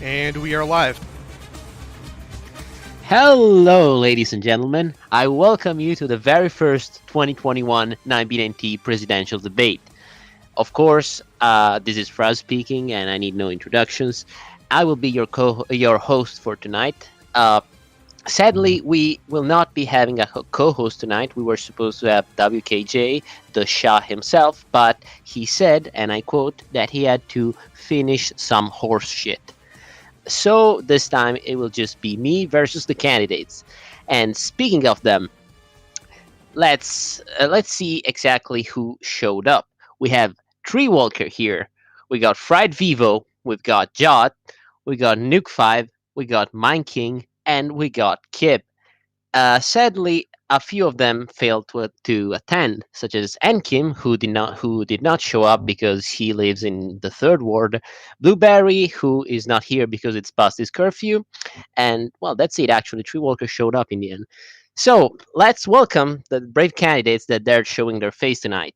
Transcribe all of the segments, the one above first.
And we are live. Hello, ladies and gentlemen. I welcome you to the very first 2021 9BNT presidential debate. Of course, this is Fraz speaking, and I need no introductions. I will be your host for tonight. Sadly, we will not be having a co-host tonight. We were supposed to have WKJ, the Shah himself, but he said, and I quote, that he had to finish some horse shit. So this time it will just be me versus the candidates. And speaking of them, let's see exactly who showed up. We have Tree Walker here. We got Fried Vivo. We've got Jot. We got Nuke 5. We got Mine King, and we got Kib. Sadly, a few of them failed to attend, such as Enkim, who did not show up because he lives in the third ward, Blueberry, who is not here because it's past his curfew, and well, that's it. Actually, Tree Walker showed up in the end. So let's welcome the brave candidates that they're showing their face tonight.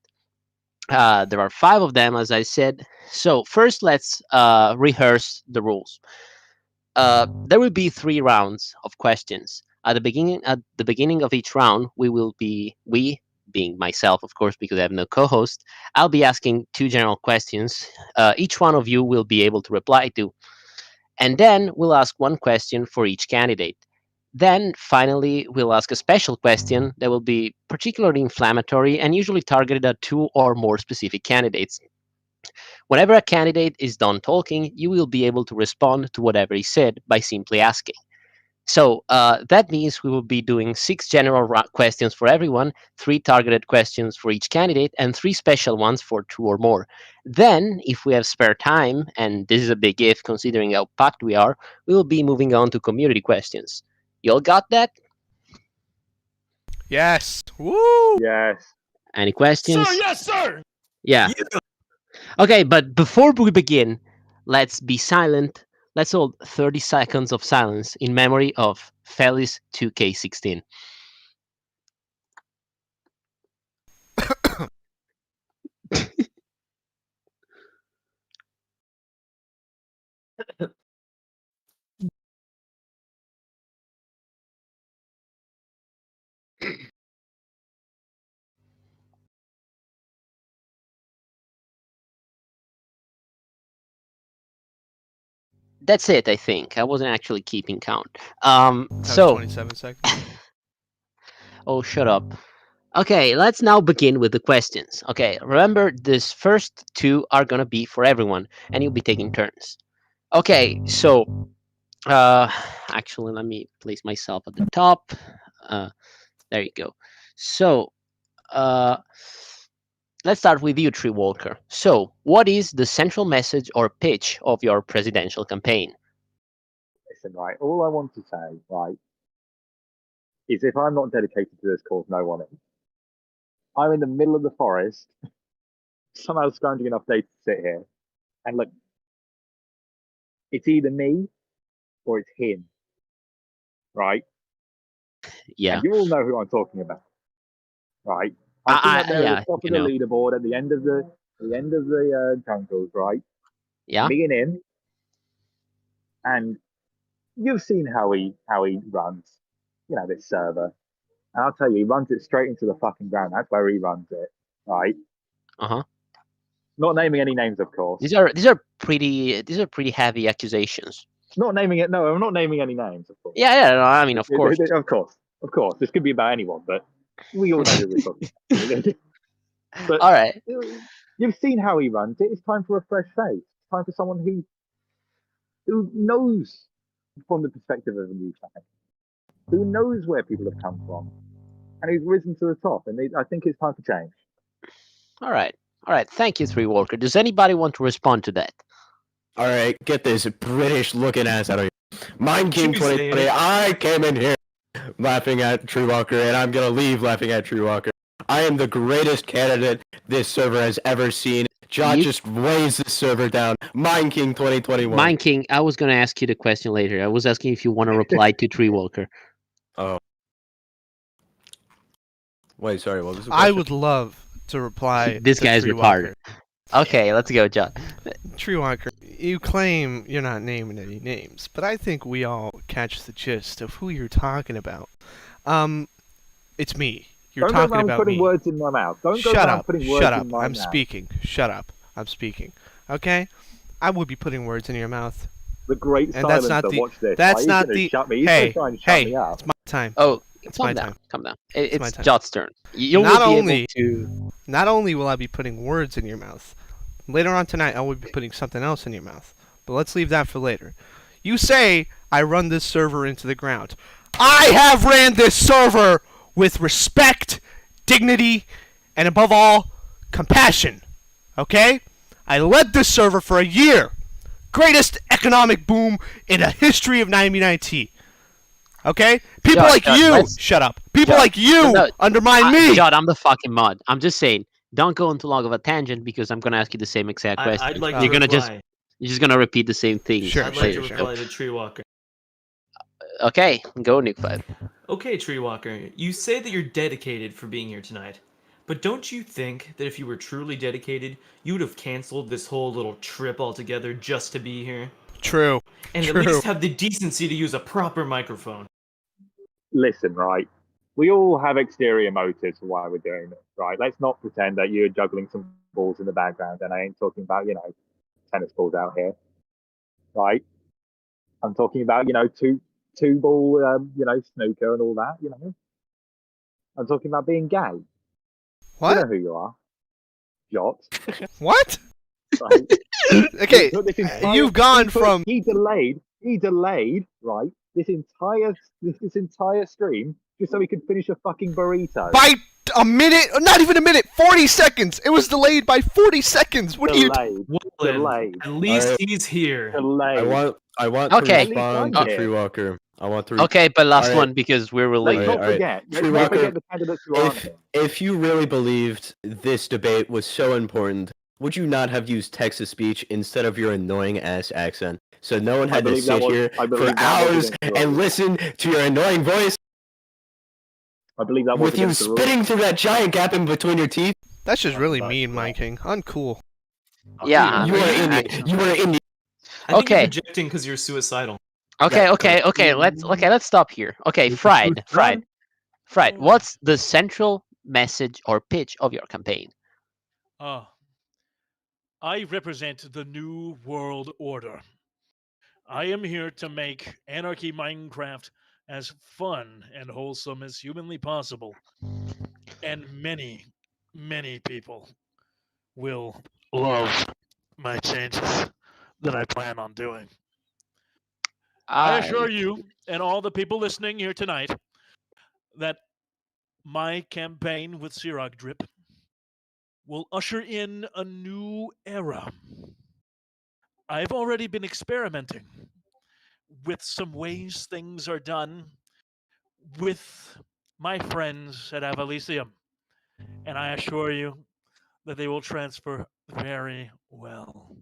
There are 5 of them, as I said. So first, let's rehearse the rules. There will be 3 rounds of questions. At the beginning of each round, we being myself, of course, because I have no co-host, I'll be asking 2 general questions. Each one of you will be able to reply to, and then we'll ask 1 question for each candidate. Then finally, we'll ask a special question that will be particularly inflammatory and usually targeted at 2 or more specific candidates. Whenever a candidate is done talking, you will be able to respond to whatever he said by simply asking. So that means we will be doing 6 general questions for everyone, 3 targeted questions for each candidate, and 3 special ones for 2 or more. Then, if we have spare time, and this is a big if considering how packed we are, we will be moving on to community questions. You all got that? Yes. Woo! Yes. Any questions? Sir, yes, sir! Yeah. Okay, but before we begin, let's be silent. Let's hold 30 seconds of silence in memory of Felis 2K16. That's it, I think. I wasn't actually keeping count. That was So 27 seconds. Oh, shut up. Okay, let's now begin with the questions. Okay, remember this first 2 are gonna be for everyone, and you'll be taking turns. Okay, so actually, let me place myself at the top. There you go. So let's start with you, Tree Walker. So, what is the central message or pitch of your presidential campaign? Listen, right. All I want to say, right, is if I'm not dedicated to this cause, no one is. I'm in the middle of the forest, somehow scrounging enough data to sit here, and look, it's either me or it's him, right? Yeah. And you all know who I'm talking about, right? I'm sitting up there at the top of the leaderboard at the end of the jungles, right? Yeah. Me and him, and you've seen how he runs, this server. And I'll tell you, he runs it straight into the fucking ground. That's where he runs it, right? Uh-huh. Not naming any names, of course. These are pretty heavy accusations. Not naming it. No, I'm not naming any names, of course. Yeah, no, I mean, of course. Of course. This could be about anyone, but we all know who we're talking about. But all right. You've seen how he runs it. It's time for a fresh face. It's time for someone who knows from the perspective of a new fan, who knows where people have come from, and who's risen to the top. And I think it's time for change. All right. Thank you, Tree Walker. Does anybody want to respond to that? All right, get this British looking ass out of here. Mine King 2020. I came in here laughing at Tree Walker, and I'm gonna leave laughing at Tree Walker. I am the greatest candidate this server has ever seen. John just weighs the server down. Mine King 2021. Mine King, I was gonna ask you the question later. I was asking if you want to reply to Tree Walker. Oh. Wait, sorry, what was the question? I would love to reply This to guy's Tree retarded. Walker. Okay, let's go, John. Tree Walker, You claim you're not naming any names, but I think we all catch the gist of who you're talking about. It's me. You're Don't go talking around about putting me. words in my mouth. Don't go Shut around up. putting words Shut up. in my I'm mouth. speaking. Shut up. I'm speaking. Okay? I would be putting words in your mouth. The great And that's silencer. not the. Watch this. That's He's not gonna the. shut me. He's Hey, gonna try and shut hey, me up. it's my time. Oh, It's calm my down. time. Calm down. It's my It's time. Jot's turn. You Not will be only- able to. Not only will I be putting words in your mouth, later on tonight I will be putting something else in your mouth. But let's leave that for later. You say I run this server into the ground. I have ran this server with respect, dignity, and above all, compassion. Okay? I led this server for a year. Greatest economic boom in the history of 99T. Okay? People Jot, like Jot, you, let's- shut up. People Jot, like you no, undermine me. Jot, I'm the fucking mod. I'm just saying, don't go on too long of a tangent because I'm gonna ask you the same exact question. I'd like You're to You're gonna reply. you're just gonna repeat the same thing. Sure, I'd like to sure. reply to Tree Walker. Okay, go Nuke 5. Okay, Tree Walker, you say that you're dedicated for being here tonight. But don't you think that if you were truly dedicated, you would have canceled this whole little trip altogether just to be here? True. And True. at least have the decency to use a proper microphone. Listen, right? We all have exterior motives for why we're doing this, right? Let's not pretend that you're juggling some balls in the background, and I ain't talking about, tennis balls out here, right? I'm talking about, two ball, snooker and all that, I'm talking about being gay. You What? know who you are. Jot. What? Right? Okay, Look, this entire- you've gone he put- from. He delayed, right? This entire stream just so he could finish a fucking burrito. By a minute, not even a minute, 40 seconds. It was delayed by 40 seconds. What are you? Delayed. Well, Delayed. at least Alright. he's here. Delayed. I want Okay. to respond Oh. to Tree Walker. I want to. Okay, but last Alright. one because we're Let's related. not Alright, forget. Let's Tree not Walker, forget the candidates who aren't here. If you really believed this debate was so important, would you not have used text-to-speech instead of your annoying ass accent? So no one I had to believe that sit was- here I believe for that was hours against the and rules. listen to your annoying voice I believe that was with you against the rules. spitting through that giant gap in between your teeth. That's just really mean, my king. Uncool. Yeah. You were in actually. You were in. I think Okay. you're projecting because you're suicidal. Okay, Yeah. okay. Let's stop here. Okay, Fried. What's the central message or pitch of your campaign? I represent the New World Order. I am here to make Anarchy Minecraft as fun and wholesome as humanly possible. And many, many people will love my changes that I plan on doing. I assure you, and all the people listening here tonight, that my campaign with Sirach Drip will usher in a new era. I've already been experimenting with some ways things are done with my friends at Avalisium, and I assure you that they will transfer very well.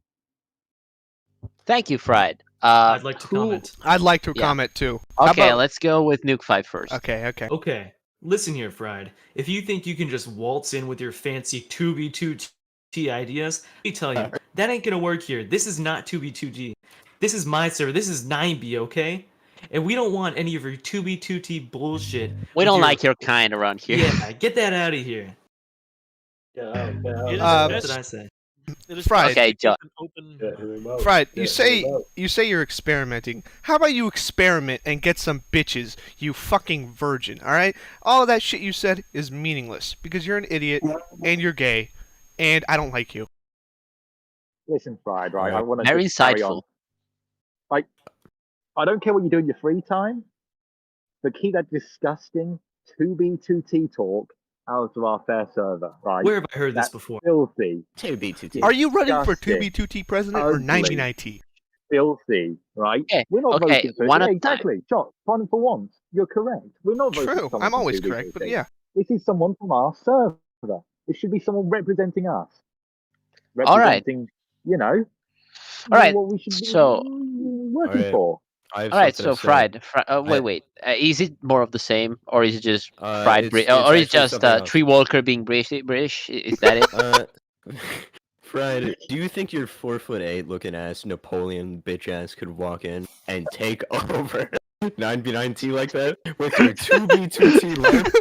Thank you, Fried. I'd like to who- comment. I'd like to Yeah. comment too. How Okay, about- let's go with Nuke 5 first. Okay. Okay, listen here, Fried. If you think you can just waltz in with your fancy 2v2T ideas, let me tell you, that ain't gonna work here. This is not 2v2T. This is my server. This is 9B, okay? And we don't want any of your 2v2T bullshit. We with don't like your kind around here. Yeah, get that out of here. It is Um, What best- did I say? it is Fried. best to Okay, keep John. an open. Fried, you say you're experimenting. How about you experiment and get some bitches, you fucking virgin, alright? All that shit you said is meaningless because you're an idiot and you're gay and I don't like you. Listen, Fried, right? I want to Very carry on. insightful. I don't care what you do in your free time, but keep that disgusting 2B2T talk out of our fair server, right? Where have I heard this That's before? filthy, Are you running for Disgusting. 2B2T president or Ugly. 99T? filthy, right? Okay, We're not okay, voting for one yeah, at a exactly. Shot, one for once. You're correct. We're not voting True. for someone I'm from always 2B2T. correct, but yeah. This is someone from our server. It should be someone representing us. All right. Representing, you know, All right, what we should be so- working All right. for. I have All right, something so to say. Fried. Wait. Is it more of the same, or is it just Fried, it's or is actually it just something else. Tree Walker being British? Is that it? Fred, do you think your 4'8" looking ass Napoleon bitch ass could walk in and take over 9B9T like that with your 2B2T left?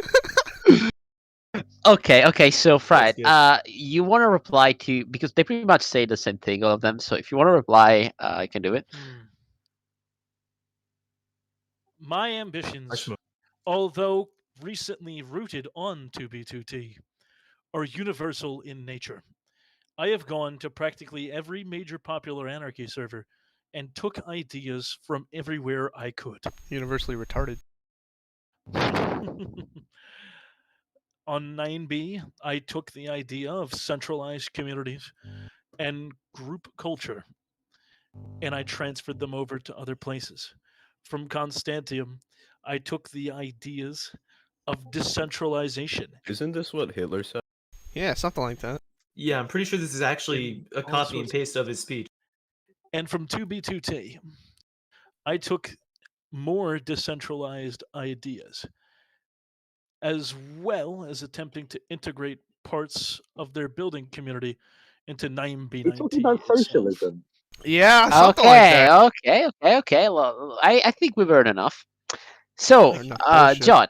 Okay, so Fred, good. you want to reply to, because they pretty much say the same thing, all of them. So if you want to reply, I can do it. My ambitions, although recently rooted on 2B2T, are universal in nature. I have gone to practically every major popular anarchy server and took ideas from everywhere I could. Universally retarded. On 9B, I took the idea of centralized communities and group culture, and I transferred them over to other places. From Constantium, I took the ideas of decentralization. Isn't this what Hitler said? Yeah, something like that. Yeah, I'm pretty sure this is actually a all copy and sorts- paste of his speech. And from 2B2T, I took more decentralized ideas, as well as attempting to integrate parts of their building community into We're 9B9T talking about itself. socialism. Yeah, something like that. Okay. Well, I think we've heard enough. So, Enough bullshit. John,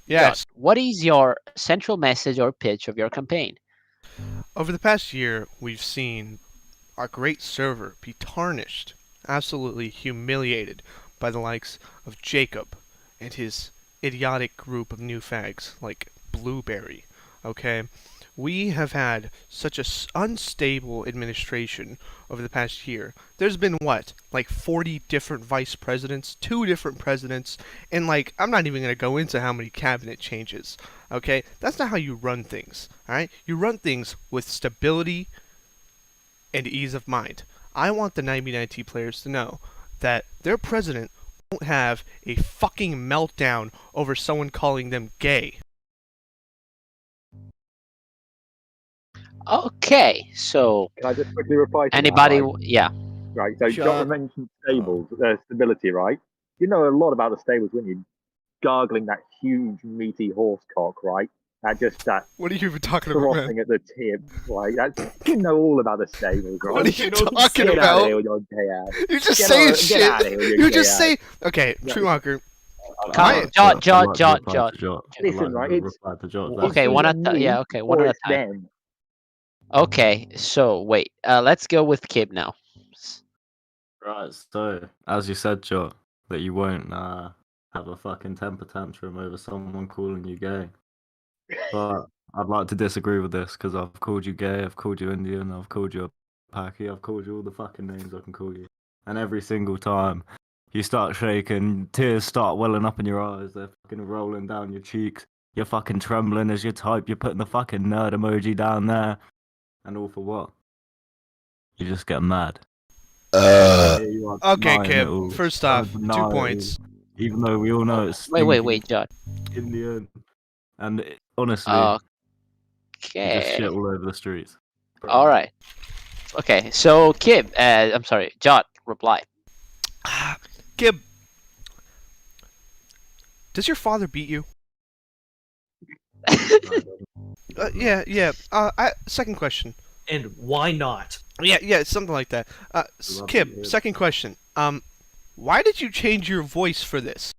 Yes. what is your central message or pitch of your campaign? Over the past year, we've seen our great server be tarnished, absolutely humiliated by the likes of Jacob and his idiotic group of new fags like Blueberry. Okay? We have had such a unstable administration over the past year. There's been what? Like 40 different vice presidents, 2 different presidents, and like I'm not even going to go into how many cabinet changes. Okay? That's not how you run things. All right? You run things with stability and ease of mind. I want the 99T players to know that their president won't have a fucking meltdown over someone calling them gay. Okay, so Can I just quickly reply to anybody? that? Right? Yeah. Right. So Shut John up. mentioned stables, stability, right? You know a lot about the stables, wouldn't you? Gargling that huge meaty horse cock, right? That What are you even talking about, man? frothing at the tip, right? You know all about the stables, right? What are you talking Get out of here about? with your gay ass. You're just Get saying out- shit. get out of here with your You gay just ass. say, okay, True Walker. John. Listen, right? It's Okay, it's one either at me yeah. Okay, one or at a it's time. them. Okay, so wait. Let's go with Kib now. Right, so as you said, Joe, that you won't have a fucking temper tantrum over someone calling you gay. But I'd like to disagree with this because I've called you gay, I've called you Indian, I've called you a Paki, I've called you all the fucking names I can call you. And every single time you start shaking, tears start welling up in your eyes, they're fucking rolling down your cheeks, you're fucking trembling as you type, you're putting the fucking nerd emoji down there. And all for what? You just get mad. Here you are Okay, denying Kib. it all, First trying off, to 2 deny it all, points. even though we all know it's Wait, John. Indian, and honestly, you just shit Okay. all over the streets. All right. Okay, so Kib, I'm sorry, John, reply. Kib, does your father beat you? Yeah. Second question. And why not? Yeah, something like that. Kib, second question. Why did you change your voice for this?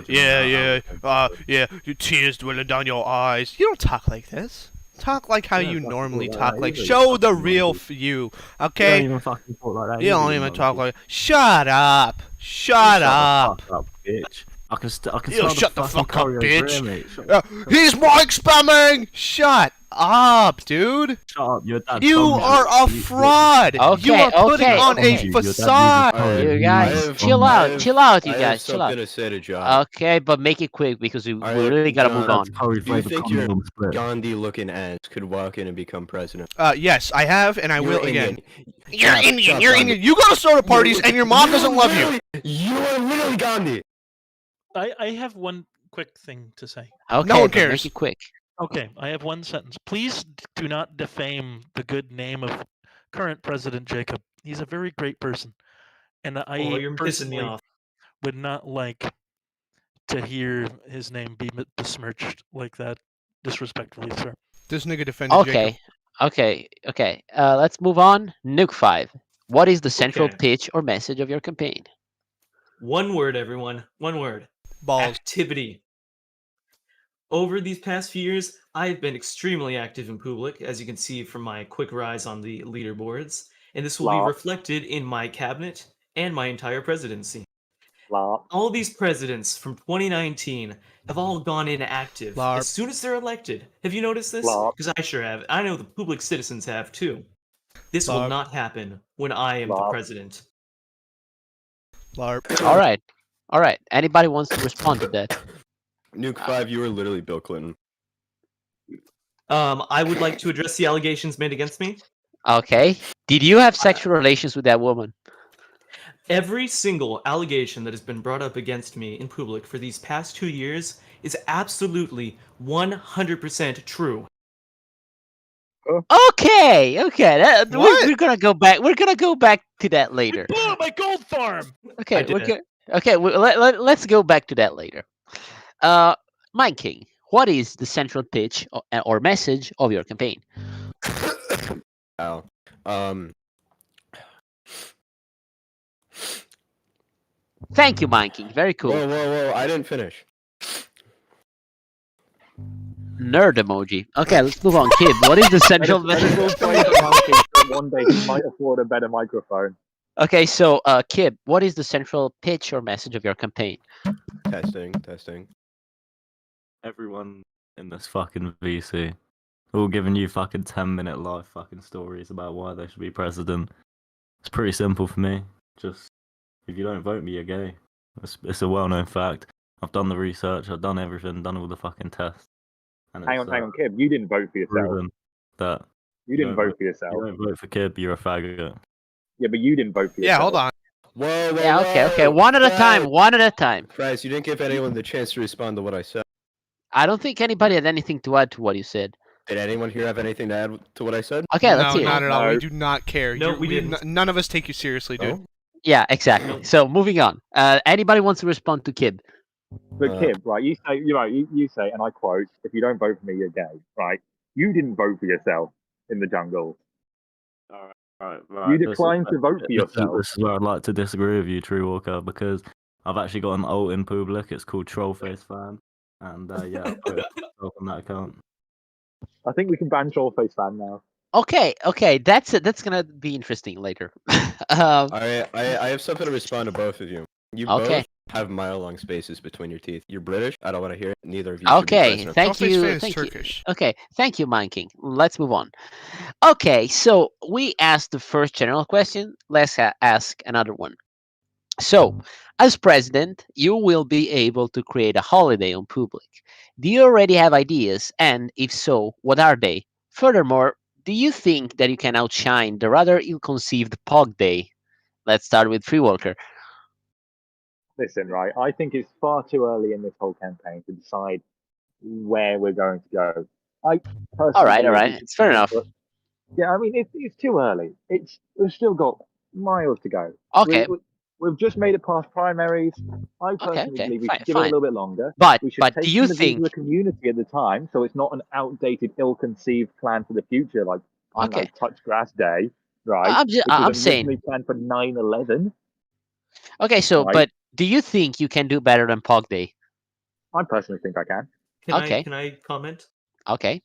Yeah, your tears dwelling down your eyes. You don't talk like this. Talk like how you normally talk. Like, show the real you, You okay? don't even fucking talk like that. You don't even talk like. Shut up! Shut up! Shut the fuck up, bitch. I can You smell shut the fucking fuck up, choreo bitch. beer, mate. Shut the He's mic spamming! Shut up, dude! Shut up, your dad. You are a fraud! You are putting on a facade! You guys, have- chill I out, have- chill out, you I have guys, chill out. something to say to John. Okay, but make it quick because we Alright, really gotta John, move on. Do you think your Gandhi-looking ass could walk in and become president? Yes, I have, and I You're will again. Indian. You're Indian. You go to soda parties, and your mom doesn't love you. You are literally Gandhi. I have one quick thing to say. Okay, No one but cares. make it quick. Okay, I have one sentence. Please do not defame the good name of current President Jacob. He's a very great person, and I Oh, you're pissing me personally off. would not like to hear his name be besmirched like that disrespectfully, sir. This nigga defended Okay, Jacob. Okay, okay. Let's move on. Nuke 5. What is the central Okay. pitch or message of your campaign? One word, everyone. One word. Balls. Activity. Over these past few years, I've been extremely active in public, as you can see from my quick rise on the leaderboards, and this will be Larp, reflected in my cabinet and my entire presidency. larp, All these presidents from 2019 have all gone inactive as LARP. soon as they're elected. Have you noticed this? larp, Because I sure have. I know the public citizens have too. This will LARP. not happen when I am the larp. president. LARP. All right. All right. Anybody wants to respond to that? Nuke 5, you were literally Bill Clinton. I would like to address the allegations made against me. Okay. Did you have sexual relations with that woman? Every single allegation that has been brought up against me in public for these past 2 years is absolutely 100% true. Okay. Okay. What? We're gonna go back. We're gonna go back to that later. Blew up my gold farm. Okay. I We're did. good. Okay. Let's go back to that later. Mind King. What is the central pitch or message of your campaign? Ow. Um, Thank you, Mind King. Very cool. whoa, I didn't finish. Nerd emoji. Okay, let's move on. Kid, what is the central Let us all message? pray for Monkey so one day he might afford a better microphone. Okay, so Kid, what is the central pitch or message of your campaign? Testing. Everyone in this fucking VC, all giving you fucking 10-minute live fucking stories about why they should be president. It's pretty simple for me. Just, if you don't vote me, you're gay. It's a well-known fact. I've done the research, I've done everything, done all the fucking tests. And Hang on, Kib. You didn't vote for yourself. proven that You didn't don't vote for yourself. you don't vote for Kib, you're a faggot. Yeah, but you didn't vote for Yeah, yourself. hold on. Whoa, Yeah, okay. One at a time. Christ. One at a time. Christ, you didn't give anyone the chance to respond to what I said. I don't think anybody had anything to add to what you said. Did anyone here have anything to add to what I said? Okay, let's No, hear not it. at all. We No. do not care. No, we didn't. None of us take you seriously, dude. No? Yeah, exactly. So moving on. Anybody wants to respond to Kib? But Uh, Kib, right? You say, you say, and I quote: "If you don't vote for me, you're gay." Right? You didn't vote for yourself in the jungle. Right. You declined to vote for yourself. This is where I'd like to disagree with you, True Walker, because I've actually got an alt in public. It's called Trollface Fan, and yeah, I voted for myself on that account. I think we can ban Trollface Fan now. Okay, that's gonna be interesting later. I have something to respond to both of you. You Okay. both have mile-long spaces between your teeth. You're British. I don't want to hear it. Neither of you. Should be Okay, president. thank Trollface you. fan is Thank you. Turkish. Okay, thank you, Mind King. Let's move on. Okay, so we asked the first general question. Let's ask another one. So, as president, you will be able to create a holiday on public. Do you already have ideas? And if so, what are they? Furthermore, do you think that you can outshine the rather ill-conceived Pog Day? Let's start with Free Walker. Listen, right? I think it's far too early in this whole campaign to decide where we're going to go. I personally All right, believe we should it's fair enough. but- yeah, I mean, it's too early. We've still got miles to go. Okay, We've just made it past primaries. I personally okay, believe we fine, should give it a fine. little bit longer. But We should do take you some of these to the think? community at the time, so it's not an outdated, ill-conceived plan for the future, like I don't know, Okay, Touch Grass Day, right? I'm Which I'm was saying. originally planned for 9/11. Okay, so Right. but do you think you can do better than Pog Day? I personally think I can. Okay. Can I comment? Okay.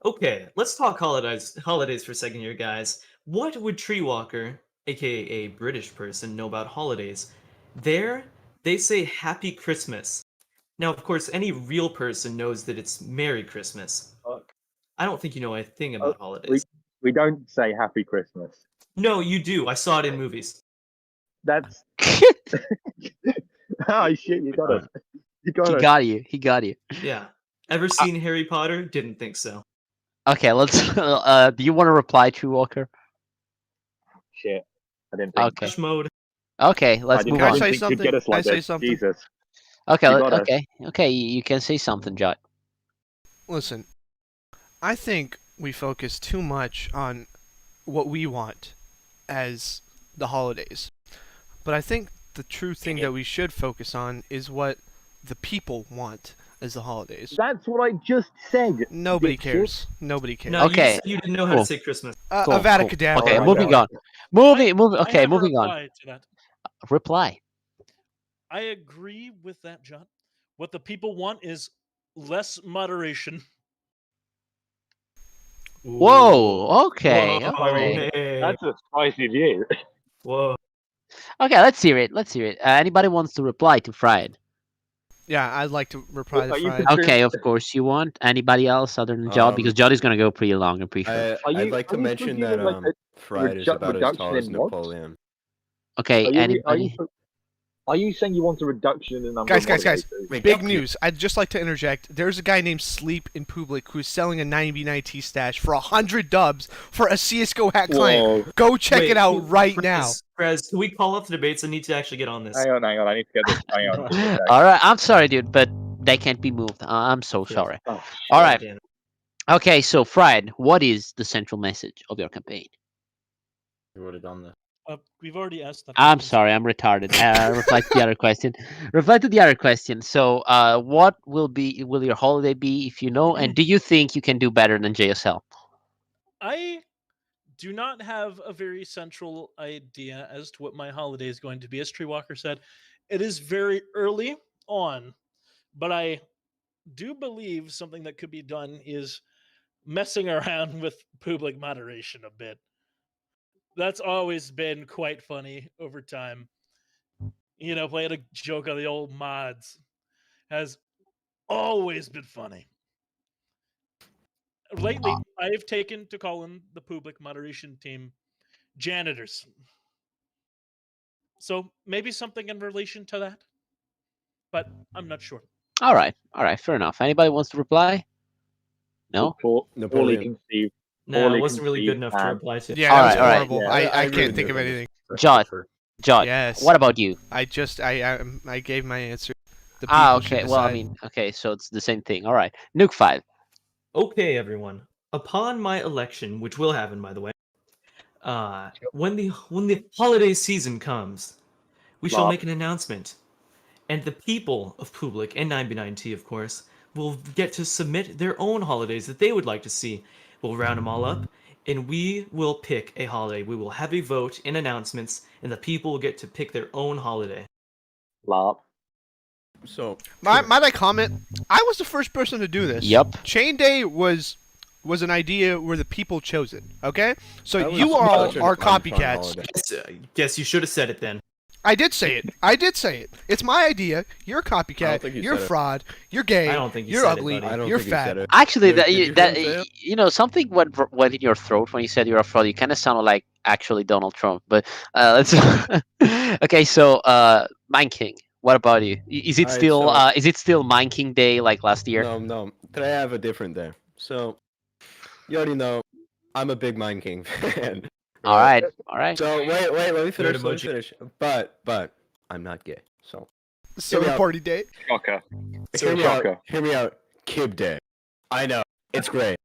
Okay, let's talk holidays for a second here, guys. What would Tree Walker, aka a British person, know about holidays? There, they say Happy Christmas. Now, of course, any real person knows that it's Merry Christmas. I don't think you know a thing about holidays. We don't say Happy Christmas. No, you do. I saw it in movies. That's oh shit! You got us. You got He us. got you. He got you. Yeah. Ever seen Harry Potter? Didn't think so. Okay, let's. Do you want to reply, True Walker? Shit! I didn't think. Okay. Rush mode. Okay, let's I didn't, move Can I on. say think you'd get something? us like Can I say this. something? Jesus. Okay, you got us. okay. You can say something, Jot. Listen, I think we focus too much on what we want as the holidays. But I think the true thing that we should focus on is what the people want. as the holidays. That's what I just said. Nobody dipshit. cares. Nobody cares. No, Okay. you said you didn't know how Cool. to say Christmas. Cool, Avada cool. Kedavra. Okay, Alright, moving on. alright. Moving. I Okay, have a moving on. reply to that. Reply. I agree with that, John. What the people want is less moderation. Whoa. Okay. Whoa, Okay. hey, That's a spicy view. whoa. Okay. Let's hear it. Anybody wants to reply to Fried? Yeah, I'd like to reply to Are you Fried. considering- Okay, of course you want. Anybody else other than Jod? Because Jod is gonna go pretty long. I'm pretty sure. Are I'd you- like to are you mention that presuming, like, Fried is about as tall reduction as in mods? Napoleon. Okay. Are Anybody? are you saying you want a reduction in the number Guys, of guys, guys. moderators? Wait, Big Duck, news. I'd just like to interject. There's a guy named Sleep in Public who's selling a 99T stash for 100 dubs for a CSGO hack client. Whoa. Go check Wait, it out right Prez, now. Prez, can we call off the debates? I need to actually get on this. Hang on. I need to get this. Hang on. just a sec. All right. I'm sorry, dude, but they can't be moved. I'm so sorry. Oh, All God right. damn it. Okay. So, Fried, what is the central message of your campaign? You would have done this. We've already asked that. I'm question. sorry, I'm retarded. Reply to the other question. Reply to the other question. So, what will your holiday be if you know? And do you think you can do better than JSL? I do not have a very central idea as to what my holiday is going to be. As Treewalker said, it is very early on, but I do believe something that could be done is messing around with public moderation a bit. That's always been quite funny over time. You know, playing a joke on the old mods has always been funny. Lately, I've taken to calling the public moderation team janitors. So maybe something in relation to that, but I'm not sure. All right, fair enough. Anybody wants to reply? No. Poorly Napoleon. conceived. No, Poorly it wasn't really good conceived enough to plan. reply to. Yeah, that was Alright, alright. horrible. Yeah, I I agree can't with think you of on this. anything. Jod. Jod. Yes. What about you? I gave my answer. The Ah, people should okay. Well, I decide. mean, okay, so it's the same thing. All right. Nuke 5. Okay, everyone. Upon my election, which will happen, by the way, when the holiday season comes, we shall Laugh. make an announcement, and the people of Public and 9B9T, of course, will get to submit their own holidays that they would like to see. We'll round them all up, and we will pick a holiday. We will have a vote in announcements, and the people will get to pick their own holiday. Laugh. So, Might I comment? I was the first person to do this. Yup. Chain Day was an idea where the people chose it. Okay, so that was you are all such an are unfun copycats. holiday. Guess you should have said it then. I did say it. It's my idea. You're a I don't copycat. think you You're a said it. fraud. You're gay. I don't think you You're said it, ugly. buddy. I don't You're think fat. you said it. Actually, Did you that say it? you know, something went in your throat when you said you're a fraud. You kind of sounded like actually Donald Trump. But let's. Okay, so Mine King. What about you? Is it Alright, so- still Mine King Day like last year? No. Today I have a different day. So, you already know, I'm a big Mind King fan. All right. So wait, let me finish. emoji. But I'm not gay. So Soda out. party day. Shocker. hear me shocker. out. Hear me out. Kib Day. I know it's great.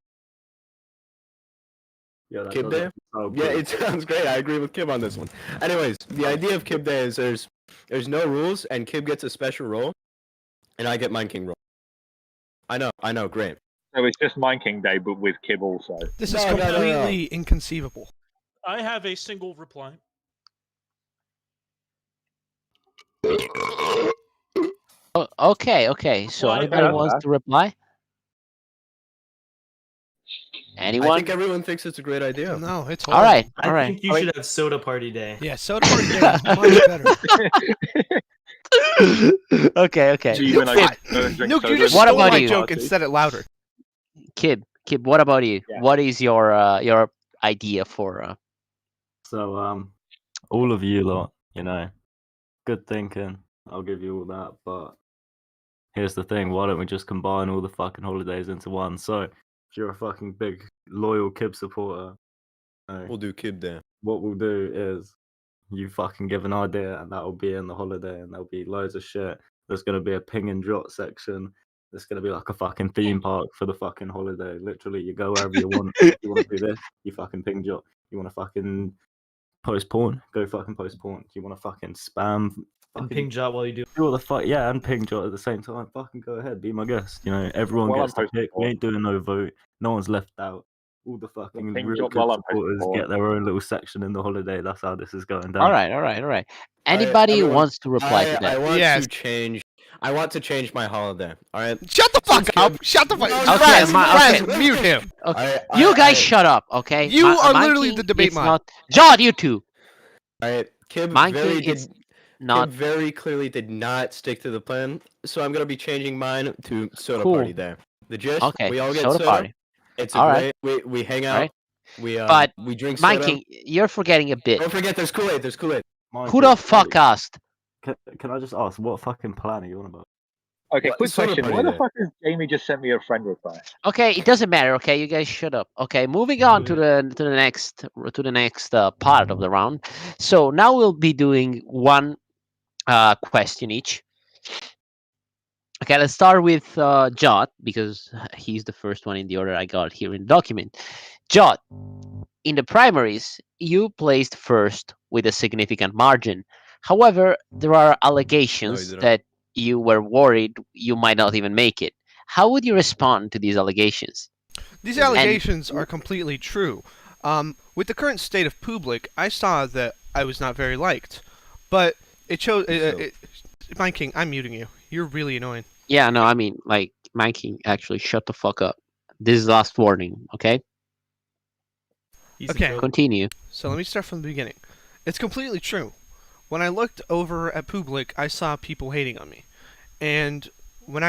Yeah, that Kib does Day? actually sound Yeah, good. it sounds great. I agree with Kib on this one. Anyways, the idea of Kib Day is there's no rules, and Kib gets a special role, and I get Mind King role. I know, great. So it's just Mind King Day, but with Kib also. This is No. completely inconceivable. I have a single reply. Oh, okay. So Well, anybody yeah, wants yeah. to reply? I Anyone? think everyone thinks it's a great idea. No, it's All horrible. right. I think you should have soda party day. Yeah, soda party day is much better. Okay. See you when I Nuke, get to drink Nuke, you soda just What stole about my you? joke and said it louder. Kib, what about you? Yeah. What is your idea for? So, all of you lot, you know, good thinking. I'll give you all that. But here's the thing: why don't we just combine all the fucking holidays into one? So, if you're a fucking big loyal Kib supporter, We'll do Kib Day. what we'll do is you fucking give an idea, and that'll be in the holiday, and there'll be loads of shit. There's gonna be a ping and drop section. There's gonna be like a fucking theme park for the fucking holiday. Literally, you go wherever you want. You want to do this, you fucking ping drop. You want to fucking post porn, go fucking post porn. You want to fucking spam And ping Jot while you do. Do all the fuck, yeah, and ping Jot at the same time. Fucking go ahead, be my guest. You know, everyone Well, gets I'm to pick. We posting ain't doing no vote. No one's left out. All the fucking ping real Jot good while I'm posting supporters for. get their own little section in the holiday. That's how this is going down. All right. Anybody everyone, wants to reply to I that? want Yes. to change. I want to change my holiday. All right. Shut the fuck Since up! Kib- Shut the fuck No, up! okay, Friends, mute him! Okay. I- You guys I- shut up, okay? You are literally the debate it's mod. not Jot, you two. All right. Kib Mine very King did. is not Kib very clearly did not stick to the plan, so I'm gonna be changing mine to soda Cool. party day. The gist: okay. we all get soda soda. party. It's a All right. great. We hang out. Alright. We But we drink Mine soda. King, you're forgetting a bit. Don't forget, there's Kool-Aid. There's Kool-Aid. Mine Who King, the fuck asked? Can I just ask, what fucking plan are you on about? Okay, What- quick soda question. party Why the day. fuck has Jamie just sent me a friend request? Okay, it doesn't matter. Okay, you guys shut up. Okay, moving on to the next part of the round. So now we'll be doing one question each. Okay, let's start with Jot because he's the first one in the order I got here in the document. Jot, in the primaries, you placed first with a significant margin. However, there are allegations didn't. that you were worried you might not even make it. How would you respond to these allegations? These allegations are completely true. With the current state of Public, I saw that I was not very liked. But it shows... Mine King, I'm muting you. You're really annoying. Yeah, no, I mean, like, Mikey, actually, shut the fuck up. This is last warning, okay? Easy Okay. code. Continue. So let me start from the beginning. It's completely true. When I looked over at Public, I saw people hating on me. And when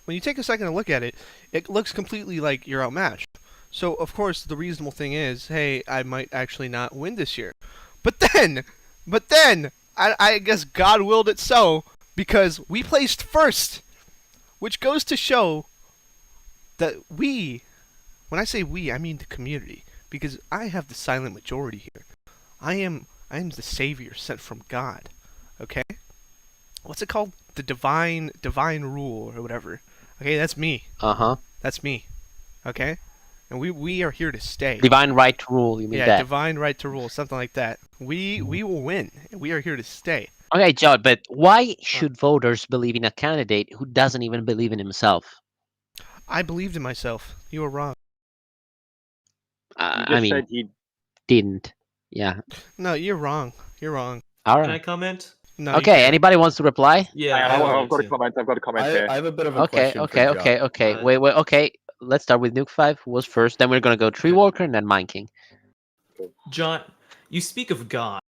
you take a second to look at it, it looks completely like you're outmatched. So, of course, the reasonable thing is, hey, I might actually not win this year. But then, I guess God willed it so, because we placed first, which goes to show that we, when I say we, I mean the community, because I have the silent majority here. I am the savior sent from God. Okay? What's it called? The divine rule or whatever. Okay, that's me. Uh-huh. That's me. Okay? And we are here to stay. Divine right to rule, you mean Yeah, that? divine right to rule, something like that. We will win. We are here to stay. Okay, Jod, but why should voters believe in a candidate who doesn't even believe in himself? I believed in myself. You were wrong. You just I mean, said you didn't. Yeah. No, you're wrong. You're wrong. All Can I right. comment? No. you Okay, can't. anybody wants to reply? Yeah, Hang on, I I've got a comment. I've got a comment here. I have a bit of a Okay, question. okay, for okay, John. okay. Wait, okay. Let's start with Nuke 5, who was first. Then we're going to go Tree Walker and then Mine King. John, you speak of God,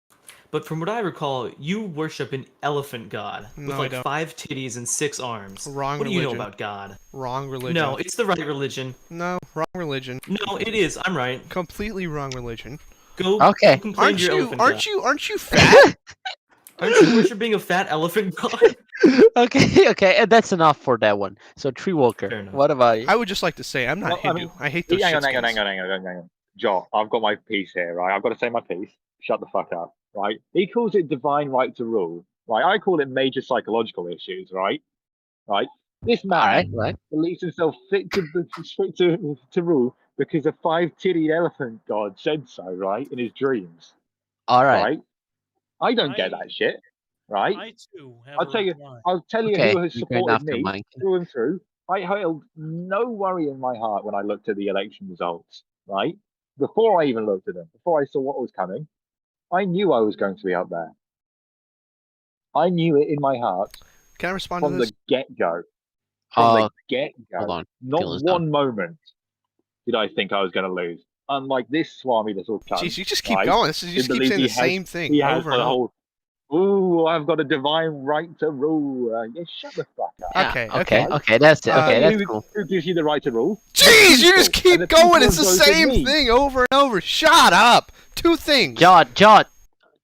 but from what I recall, you worship an elephant god with No, I like don't. 5 titties and 6 arms. Wrong What do you know religion. about God? Wrong religion. No, it's the right religion. No, wrong religion. No, it is. I'm right. Completely wrong religion. Go. Okay. Go complain Aren't to your you? elephant Aren't god. you? Aren't you fat? Aren't you worshiping a fat elephant god? Okay, okay. And that's enough for that one. So Tree Walker, Fair enough. what about you? I would just like to say I'm not Well, I Hindu. mean, I hate those hang on, shit hang on, skins. hang on. Joe, I've got my piece here, right? I've got to say my piece. Shut the fuck up, right? He calls it divine right to rule, right? I call it major psychological issues, right? Right? This All right, man right. believes himself fit to rule because a 5-titted elephant god said so, right? In his dreams, All right. right? I don't get that shit, right? I too have I'll a tell you. reply. I'll tell you Okay, who has you're going supported after me Mine King. through and through. I held no worry in my heart when I looked at the election results, right? Before I even looked at them, before I saw what was coming, I knew I was going to be up there. I knew it in my heart Can I respond to from this? the get-go. From the Hold get-go. on. Not Kill this done. one moment did I think I was going to lose. Unlike this swami little cunt. Jeez, you just keep right? going. You just keep believes saying he the has- same thing He has over the and over. whole, ooh, I've got a divine right to rule. Yeah, shut the fuck up. Yeah, Okay, okay, okay. okay. That's it. Okay, that's who, cool. who gives you the right to rule? Jeez, you just people. keep And the people going. It's the have voted same me. thing over and over. Shut up. Two things. Jod,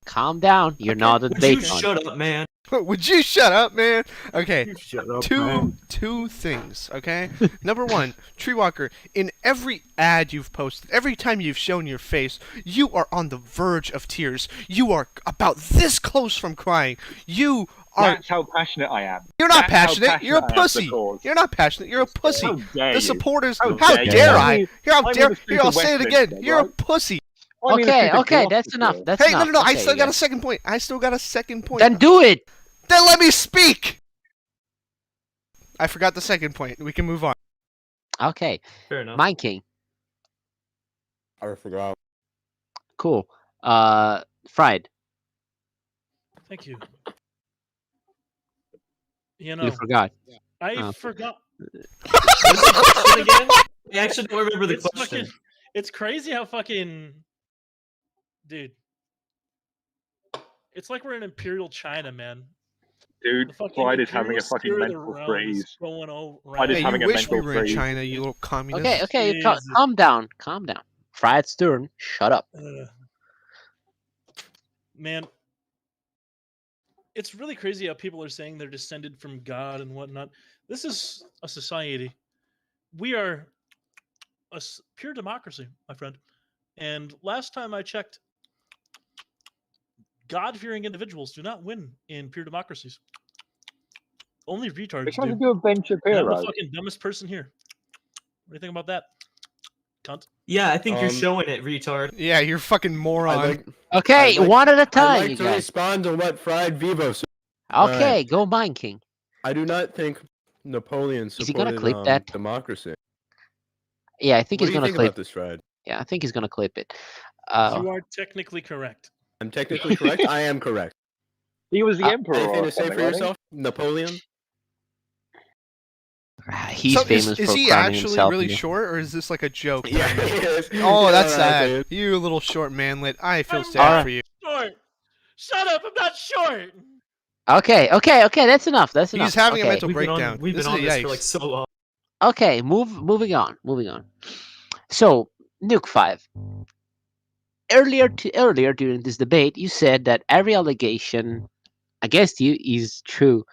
calm down. You're Okay, not a Would you debate on. shut up, man? Would you shut up, man? Okay. Shut up, man. Two things, okay? Number one, Tree Walker, in every ad you've posted, every time you've shown your face, you are on the verge of tears. You are about this close from crying. You are. That's how passionate I am. You're not That's how passionate. You're a passionate I am for the pussy. cause. You're not passionate. You're a pussy. How dare The you? supporters. How How dare you? dare I'm I? with- Here, I'm with dare. the Here, I'll stupid say it Westminster, again. You're a right? pussy. I mean, a Okay, stupid okay, that's philosopher. enough. That's Hey, enough. no. I Okay, still you got a guys- second point. I still got a second point. Then do it. Then let me speak. I forgot the second point. We can move on. Okay, Fair enough. Mind King. I forgot. Cool. Fried. Thank you. You know, You forgot. I Oh. forgot. What's the question again? I actually don't remember the It's question. fucking. It's crazy how fucking. Dude. It's like we're in Imperial China, man. Dude, The fucking Fried is having Imperial a fucking spirit of the mental realm freeze. is going around. I just Yeah, having you a wish we mental were in freeze. China, you little communist. Okay, okay, Jesus. calm down. Calm down. Fried's turn. Shut up. Man, it's really crazy how people are saying they're descended from God and whatnot. This is a society. We are pure democracy, my friend. And last time I checked, God-fearing individuals do not win in pure democracies. Only They're retards trying to do. do a Ben And I'm Shapiro. the fucking dumbest person here. What do you think about that, cunt? Yeah, I think you're Um, showing it, retard. Yeah, you're fucking moron. I'd like, Okay, I'd like- one at a I'd time, like you to guys. respond to what Fried Vivo said. Okay, go Mind King. I do not think Napoleon Is he gonna supported clip that? democracy. Yeah, I think What he's do you gonna think clip. about this, Fried? Yeah, I think he's gonna clip it. You are technically correct. I'm technically correct. I am correct. He was the emperor Anything or to say something, for wasn't he? yourself, Napoleon? he's So famous is for he crowning actually himself. really in the- short, or is this like a joke? Yeah, he is. Oh, Yeah, that's right, sad. dude. You little short manlet. I feel I'm sad not for you. Short. Shut up! I'm not short. Okay, okay, okay. That's enough. That's enough. He's having a Okay. mental We've been breakdown. on, we've This been is on a this for yikes. like so long. Okay, moving on. So, Nuke 5. Earlier during this debate, you said that every allegation against you is true.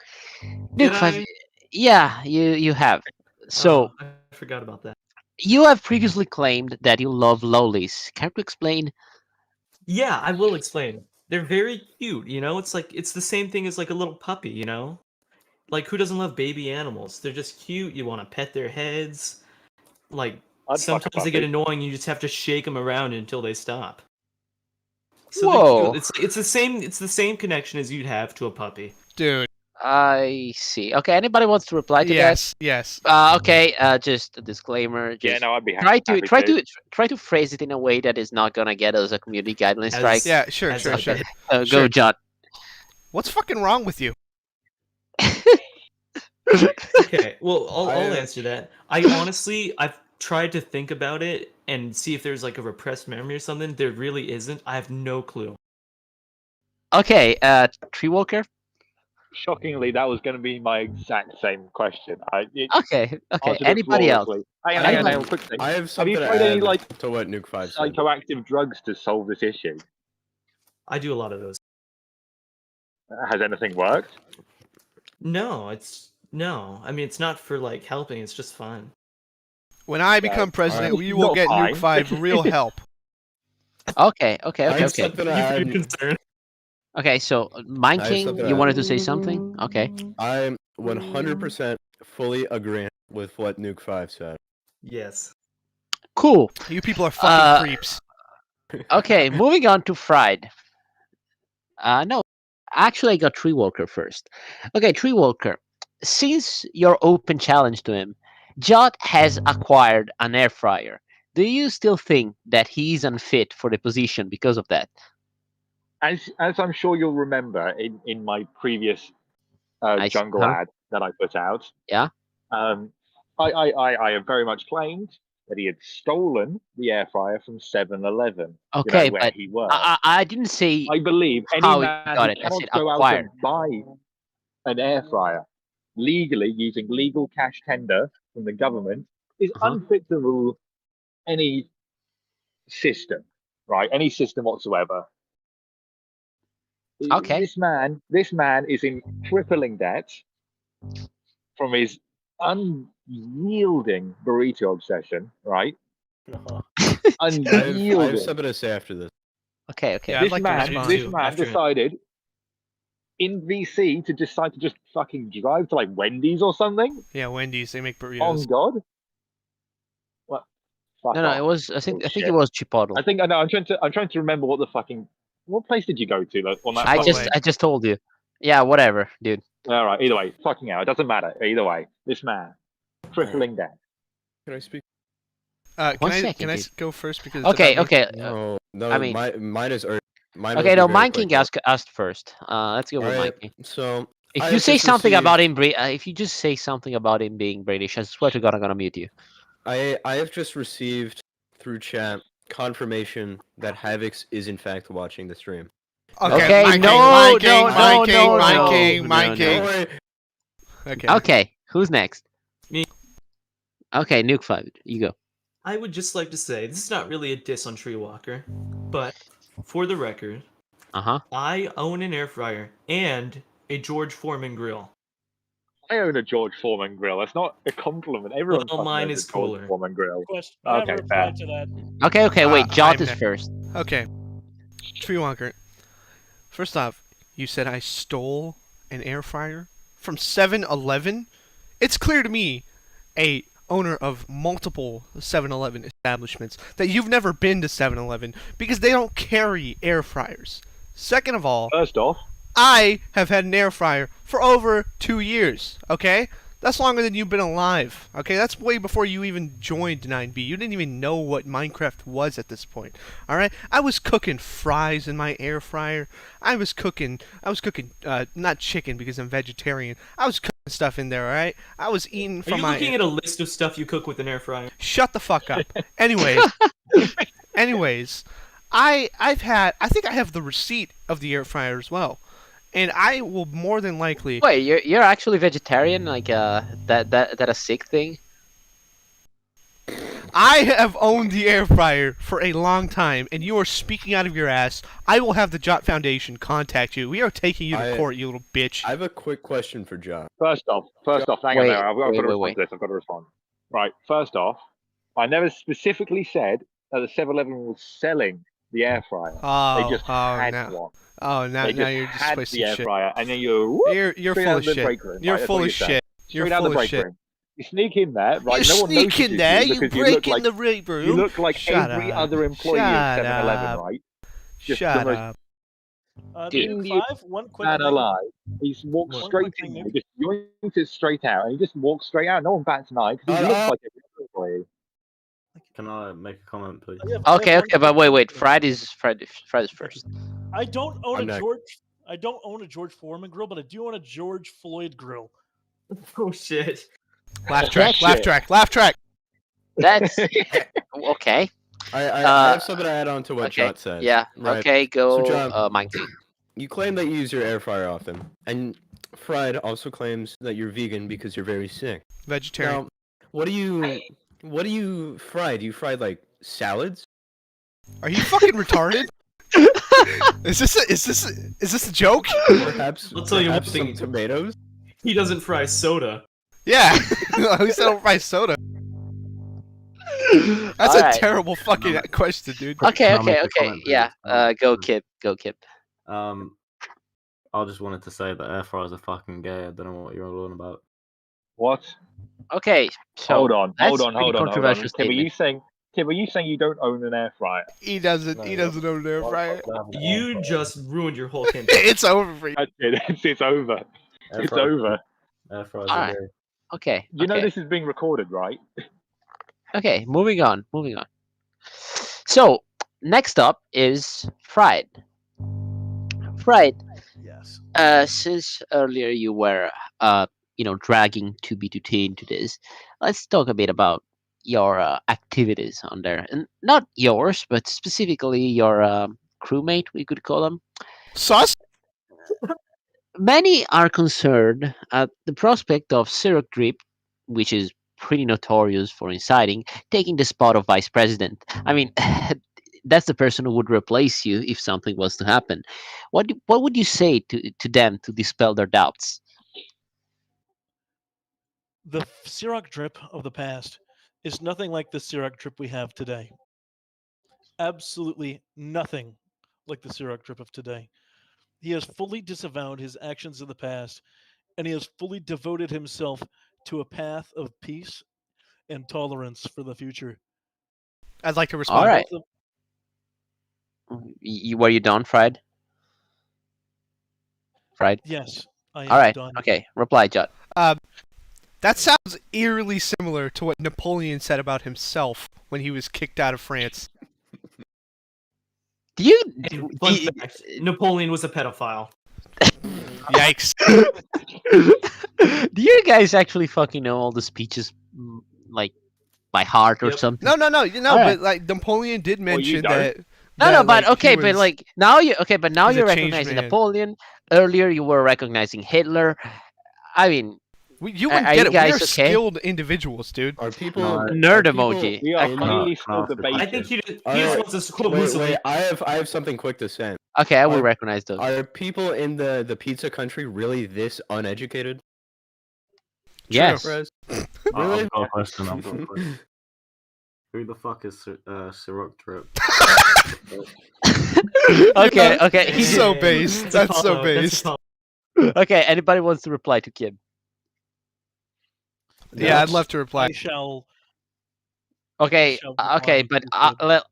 Did Nuke 5. I? Yeah, you have. So, I forgot about that. you have previously claimed that you love lowlies. Can you explain? Yeah, I will explain. They're very cute, you know? It's like it's the same thing as like a little puppy, you know? Like who doesn't love baby animals? They're just cute. You want to pet their heads. Like I'd fuck a sometimes they get puppy. annoying, you just have to shake them around until they stop. So they're Whoa. cute. It's the same connection as you'd have to a puppy. Dude. I see. Okay, anybody wants to reply to Yes. Yes. that? Okay, just a disclaimer. Just Yeah, no, I'd be try happy to phrase it in a way that is not gonna get us a community guideline As- strike. Yeah. Sure. As Sure. I Sure. did. Go, sure. John. What's fucking wrong with you? Okay, well, I'll I- answer that. I've tried to think about it and see if there's like a repressed memory or something. There really isn't. I have no clue. Okay, Tree Walker. Shockingly, that was going to be my exact same question. Okay, okay. answered it Anybody else? flawlessly. Hang I on, have- quick thing. I have Have something you to tried any add like to what Nuke 5 said. psychoactive drugs to solve this issue? I do a lot of those. Has anything worked? No, no. I mean, it's not for like helping. It's just fun. When I become president, Alright. we will Not get fine. Nuke 5 real help. Okay. I have something to Thank you for your add. concern. Okay, so Mind I have King, something you to wanted add. to say something? Okay. I'm 100% fully agreeing with what Nuke 5 said. Yes. Cool. You people are fucking creeps. Okay, moving on to Fried. No, actually, I got Tree Walker first. Okay, Tree Walker. Since your open challenge to him, Jot has acquired an air fryer. Do you still think that he's unfit for the position because of that? As I'm sure you'll remember in my previous jungle huh? ad that I put out, Yeah. I have very much claimed that he had stolen the air fryer from 7-Eleven. Okay, where but he worked. I didn't say I believe any how he man got who it. I cannot said go out acquired. and buy an air fryer legally using legal cash tender from the government is Uh-huh. unfit to rule any system, right? Any system whatsoever. Okay. This man is in crippling debt from his unyielding burrito obsession, right? I Unyielding. have something to say after this. Okay. Yeah, I'd like to respond. This too, man after him. decided in VC to decide to just fucking drive to like Wendy's or something. Yeah, Wendy's, they make On burritos. God. Well, Fuck No, it off. was. I think it Bullshit. was Chipotle. I think I know. I'm trying to remember what the fucking. What place did you go to on that? I Chipotle. fucking- just told you. Yeah, whatever, dude. All right. Either way, fucking hell, it doesn't matter. Either way, this man, trickling down. Can I speak? One second, can I dude. go first because Okay, about me? okay. No, no. I mean- mine is urgent. Mine Okay, will no, be very Mine quick, King though. asked first. Let's go with Mine Alright, King. so If I you have say just something about received- him, if you just say something about him being British, I swear to God, I'm gonna mute you. I have just received through chat confirmation that Havix is in fact watching the stream. Okay, Mine no, King, Mine King, no, Mine no, King, no, Mine no, King, no, Mine no. King. Don't worry. Okay. Okay, who's next? Me. Okay, Nuke 5, you go. I would just like to say this is not really a diss on Tree Walker, but for the record, Uh-huh. I own an air fryer and a George Foreman grill. I own a George Foreman grill. That's not a compliment. Everyone Well, fucking mine owns is a George cooler. Foreman grill. Question. I have Okay, a reply to that. Okay, wait, Jot I'm is next. first. Okay. Tree Walker. First off, you said I stole an air fryer from 7-Eleven? It's clear to me, a owner of multiple 7-Eleven establishments, that you've never been to 7-Eleven because they don't carry air fryers. Second of all, First off, I have had an air fryer for over 2 years, okay? That's longer than you've been alive, okay? That's way before you even joined 9B. You didn't even know what Minecraft was at this point, alright? I was cooking fries in my air fryer. I was cooking, not chicken because I'm vegetarian. I was cooking stuff in there, alright? I was eating Are from you my... looking at a list of stuff you cook with an air fryer? Shut the fuck up. Anyways, I think I have the receipt of the air fryer as well. And I will more than likely... Wait, you're actually vegetarian? Like, that a sick thing? I have owned the air fryer for a long time, and you are speaking out of your ass. I will have the Jot Foundation contact you. We are taking you to court, you little bitch. I have a quick question for John. First off, hang on Wait, there. I've got to wait, respond wait. to this. I've got to respond. Right. First off, I never specifically said that the 7-Eleven was selling the air fryer. Oh, They just had no. one. Oh, now They you're just had twisting the air shit. fryer, and then you're You're straight full out of the shit. break room. You're right? That's full what of you're saying. shit. You're Straight out full the of break shit. room. You sneak in there, right? You No one sneak notices in there, you you because break look in like the break room. you look like Shut every up. other employee Shut of 7-Eleven, up. right? Just Shut the most up. Dude. Indian Nuke 5, one quick man thing. alive. He's walked One straight quick in thing, there, Nuke. just yoinked it straight out, and he just walks straight out. No one bats an eye because he looks like every other employee. Can I make a comment, please? I have Okay, one okay, but quick wait, thing. Friday's first. I don't own I'm a next. I don't own a George Foreman grill, but I do own a George Floyd grill. Oh shit. Laugh track, That laugh shit. track, laugh track. That's okay. I have something to add on to what Okay, Jot said. yeah. Right. Okay, go. John- Mine King. You claim that you use your air fryer often, and Fried also claims that you're vegan because you're very sick. Vegetarian. Now, what do you fry? Do you fry like salads? Are you fucking retarded? Is this a joke? Perhaps, I'll tell you one perhaps thing. some tomatoes? He doesn't fry soda. Yeah. At least I don't buy soda. That's Alright. a terrible fucking question, dude. Okay, Can I make okay, a okay. comment, please? Yeah. Go, Kip. Go, Kip. I just wanted to say that air fryers are fucking gay. I don't know what you're all on about. What? Okay. So Hold on. that's pretty controversial Tim, statement. are you saying you don't own an air fryer? He doesn't own an air fryer. You just ruined your whole campaign. It's over for you. That's it. It's over. Air It's fryers- over. Air fryers Alright. are gay. Okay. You know okay. this is being recorded, right? Okay, moving on. So, next up is Fried. Fried, Yes. since earlier you were, dragging 2B2T into this, let's talk a bit about your activities on there. And not yours, but specifically your crewmate, we could call them. Sus? Many are concerned at the prospect of Syrup Drip, which is pretty notorious for inciting, taking the spot of vice president. I mean, that's the person who would replace you if something was to happen. What would you say to them to dispel their doubts? The Ciroc drip of the past is nothing like the Ciroc drip we have today. Absolutely nothing like the Ciroc drip of today. He has fully disavowed his actions of the past, and he has fully devoted himself to a path of peace and tolerance for the future. I'd like to All respond. right. Were you done, Fried? Fried? Yes, I am All right. done. Okay. Reply, Jot. That sounds eerily similar to what Napoleon said about himself when he was kicked out of France. Do you? And fun fact: Napoleon was a pedophile. Yikes. Do you guys actually fucking know all the speeches, like, by heart or Yep. something? No, All right. but like Napoleon did Well, you mention don't. that. No, that, but like, okay, he but was- like now you okay, but now he's a you're changed recognizing man. Napoleon. Earlier, you were recognizing Hitler. I mean, you are wouldn't you get it. We guys are okay? skilled individuals, dude. Are people No, Nerd are people emoji. We are in- highly Can I skilled ask a debaters. I think he just Alright, wants us to quote Wait, Mussolini. I have something quick to say. Okay, I will Are- recognize those. Are people in the pizza country really this uneducated? Yes. Perez? I've Really? got a question. I've got a question. Who the fuck is Ciroc Drip? Okay, okay. He's so based. It's That's so Apollo, that's based. Apollo. Okay, anybody wants to reply to Kim? Yeah, I'd love to reply. I shall. Okay, shall okay, reply but to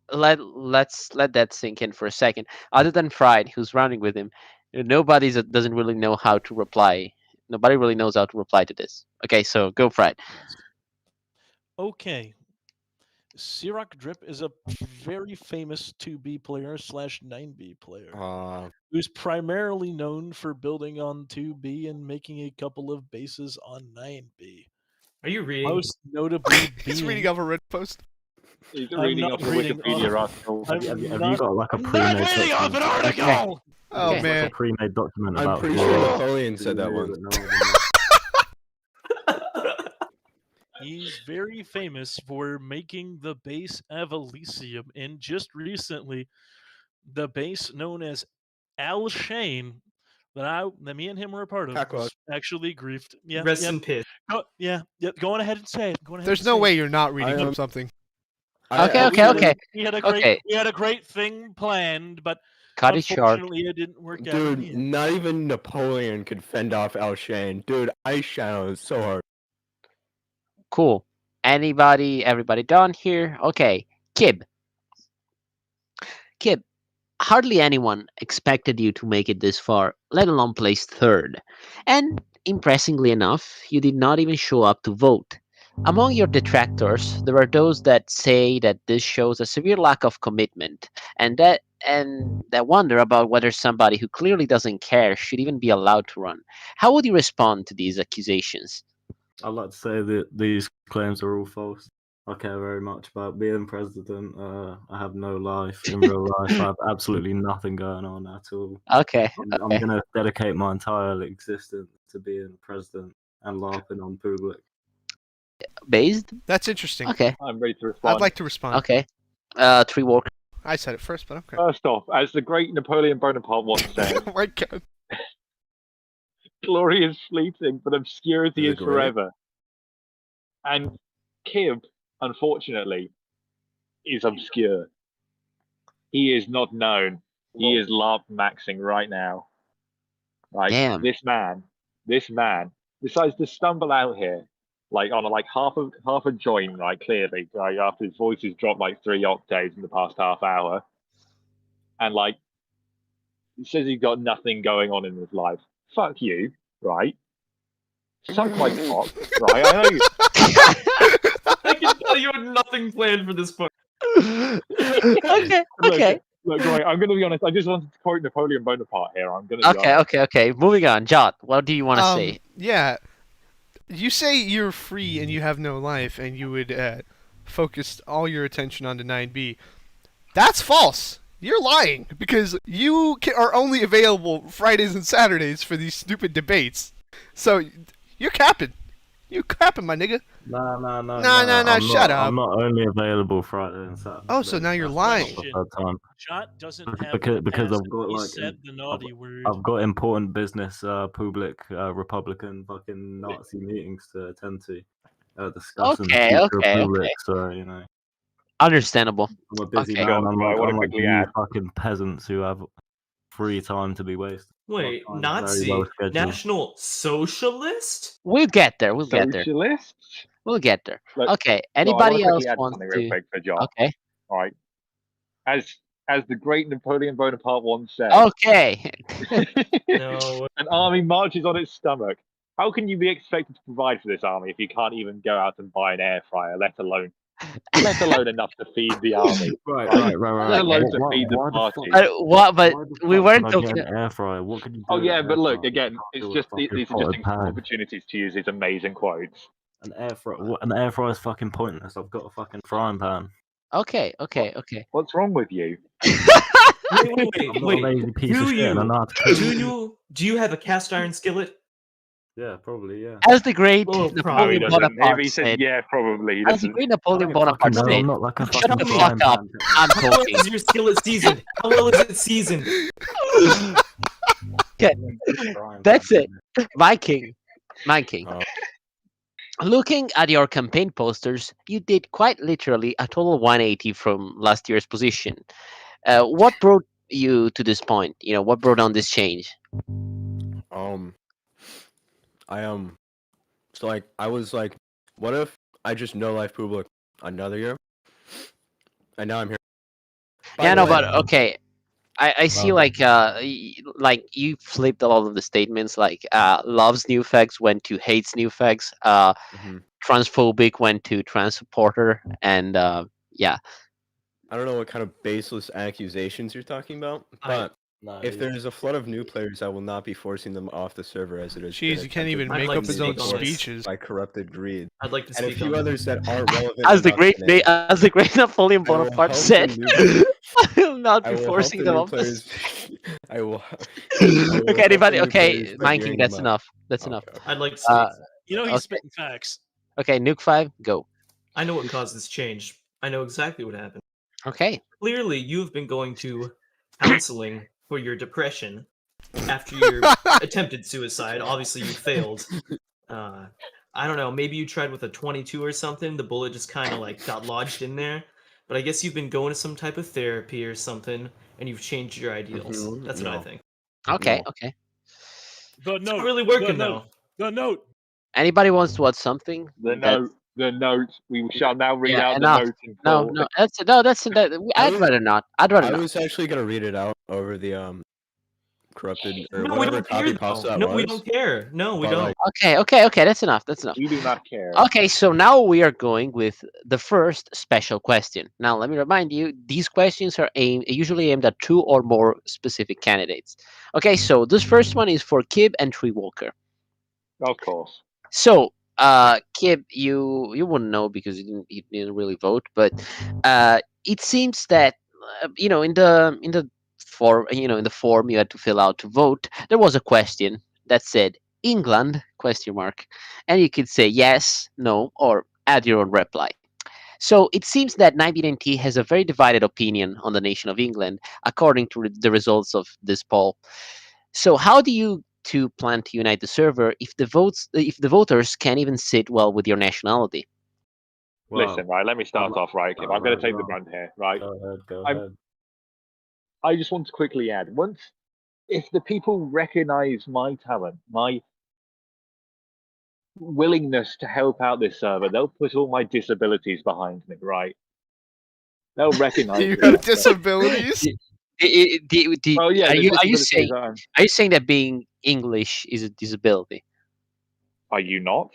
let's let that sink in for a second. Other than Fried, who's running with him, nobody doesn't really know how to reply. Nobody really knows how to reply to this. Okay, so go Fried. Okay. Ciroc Drip is a very famous 2B player slash 9B player who's primarily known for building on 2B and making a couple of bases on 9B. Are you reading? Most notably He's being... reading off a Reddit post. He's I'm reading not off a reading Wikipedia off- article. I'm Have you not- got like a I'm not pre-made reading off an document? article! Oh Okay. man. A pre-made document I'm about pretty who sure you are. Napoleon said that You once. know He's very famous for making the base of Elysium, and just recently, the base known as Al Shane that me and him were a part of Cockroach. was actually griefed. Yeah, Rest yep. in piss. Go on ahead and say it. Go on ahead There's and no say way it. you're not reading I from am- something. Okay. We had a great Okay. we had a great thing planned, but Cut it short. unfortunately it didn't work out. Dude, in the end. not even Napoleon could fend off Al Shane. Dude, I shadowed so hard. Cool. Everybody done here? Okay. Kib. Hardly anyone expected you to make it this far, let alone place third. And impressingly enough, you did not even show up to vote. Among your detractors, there are those that say that this shows a severe lack of commitment, and that wonder about whether somebody who clearly doesn't care should even be allowed to run. How would you respond to these accusations? I'd like to say that these claims are all false. I care very much about being president. I have no life in real life. I have absolutely nothing going on at all. Okay. I'm going to dedicate my entire existence to being president and LARPing on public. Based? That's interesting. Okay. I'm ready to respond. I'd like to respond. Okay. Tree Walker. I said it first, but okay. First off, as the great Napoleon Bonaparte once said, Oh my God. glory is fleeting, but obscurity Is is it great? forever. And Kib, unfortunately, is obscure. He is not known. He is LARP maxing right now. Like Damn. this man decides to stumble out here, like on half a joint, like clearly, like after his voice has dropped like 3 octaves in the past half hour, and like he says he's got nothing going on in his life. Fuck you, right? Suck my cock, right? I know you. I can tell you had nothing planned for this book. Okay. Look, Okay. Look, right, I'm going to be honest. I just wanted to quote Napoleon Bonaparte here. I'm going to be Okay. honest. Okay. Moving on. Jot, what do you want to say? Yeah. You say you're free and you have no life, and you would focus all your attention on the 9B. That's false. You're lying because you are only available Fridays and Saturdays for these stupid debates. So you're capping. You're capping, my nigga. No. No, shut up. I'm not only available Friday and Saturday. Oh, so now you're lying. That's the third time. Jot doesn't have Because the I've got he like said the naughty word. I've got important business, public, Republican fucking Nazi meetings to attend to, discussing the Okay, future okay, of public. okay. So you know, Understandable. I'm a busy Okay. man. God, I'm I like, wanna unlike quickly you add- fucking peasants who have free time to be wasted. Wait, I'm very Nazi? well scheduled. National Socialist? We'll get there. We'll get there. Socialists? We'll get there. Look, Okay. So I Anybody wanna else quickly add wants something real to? quick for John. Okay. right? As the great Napoleon Bonaparte once said, Okay. No. an army marches on its stomach. How can you be expected to provide for this army if you can't even go out and buy an air fryer, let alone enough to feed the army, Right. let alone to feed the Why the fuck? party? What? But Why the we fuck weren't would I talking. get an air fryer? What can you do? Oh with yeah, an but air look fryer? again. You can't It's do with just a fucking these are just potted pan. opportunities to use these amazing quotes. An air fryer is fucking pointless. I've got a fucking frying pan. Okay. What's wrong with you? Wait. I'm not a lazy piece of shit, and I know how to cook. Do you have a cast iron skillet? Yeah, probably, yeah. As the great Oh, No, he Napoleon doesn't. If Bonaparte he says said. yeah, probably he As the doesn't. great I Napoleon don't fucking Bonaparte know. said. I'm not like a Shut fucking the frying fuck up. pan. I'm How well talking. is your skillet seasoned? How well is it seasoned? Okay, that's it. My king. Oh. Looking at your campaign posters, you did quite literally a total 180 from last year's position. What brought you to this point? What brought on this change? I So like I was like, what if I just no life public another year, and now I'm here. By Yeah, the no, way, but okay. I see like you flipped a lot of the statements. Like loves new facts went to hates new facts. mhm. Transphobic went to trans supporter, and yeah. I don't know what kind of baseless accusations you're talking about, but if there is a flood of new players, I will not be forcing them off the server as it has been Jeez, you can't attempted even to I'd make like up to his speak own on this. speeches. by corrupted greed, I'd like to and a speak few on others that aren't relevant. As the enough great to name. as the great Napoleon I will Bonaparte help said, the I will not I be will help forcing the them new off this. players. I will. Okay, anybody? new Okay, players by Mind King, hearing that's them out. enough. That's enough. Okay. I'd like to speak. You know he's Okay. spitting facts. Okay, Nuke 5, go. I know what caused this change. I know exactly what happened. Okay. Clearly, you've been going to counseling for your depression after your attempted suicide. Obviously, you failed. I don't know. Maybe you tried with a 22 or something. The bullet just kind of like got lodged in there. But I guess you've been going to some type of therapy or something, and you've changed your ideals. Mhm, That's what I no. think. Okay, No. okay. The It's note. not really The working note. though. The note. Anybody wants to add something? The That's note. We shall now read yeah, out the enough. note in No, full. no, I'd was- rather not. I'd rather I not. was actually gonna read it out over the corrupted or No, we whatever don't care copy pasta though. that No, was. we don't care. No, we But, don't. like, Okay, that's enough. That's enough. We do not care. Okay, so now we are going with the first special question. Now, let me remind you, these questions are usually aimed at 2 or more specific candidates. Okay, so this first one is for Kib and Tree Walker. Of course. So, Kib, you wouldn't know because you didn't really vote, but it seems that in the form you had to fill out to vote, there was a question that said England question mark, and you could say yes, no, or add your own reply. So it seems that 9BNT has a very divided opinion on the nation of England, according to the results of this poll. So how do you two plan to unite the server if the voters can't even sit well with your nationality? Listen, right. Let me start off, right, Kim. I'm going to take the brunt here, right. Go I'm- ahead. I just want to quickly add, if the people recognize my talent, my willingness to help out this server, they'll put all my disabilities behind me, right? They'll recognize You the have fact that- disabilities? Well, yeah, are the you disabilities saying that being English is a disability? Are you not?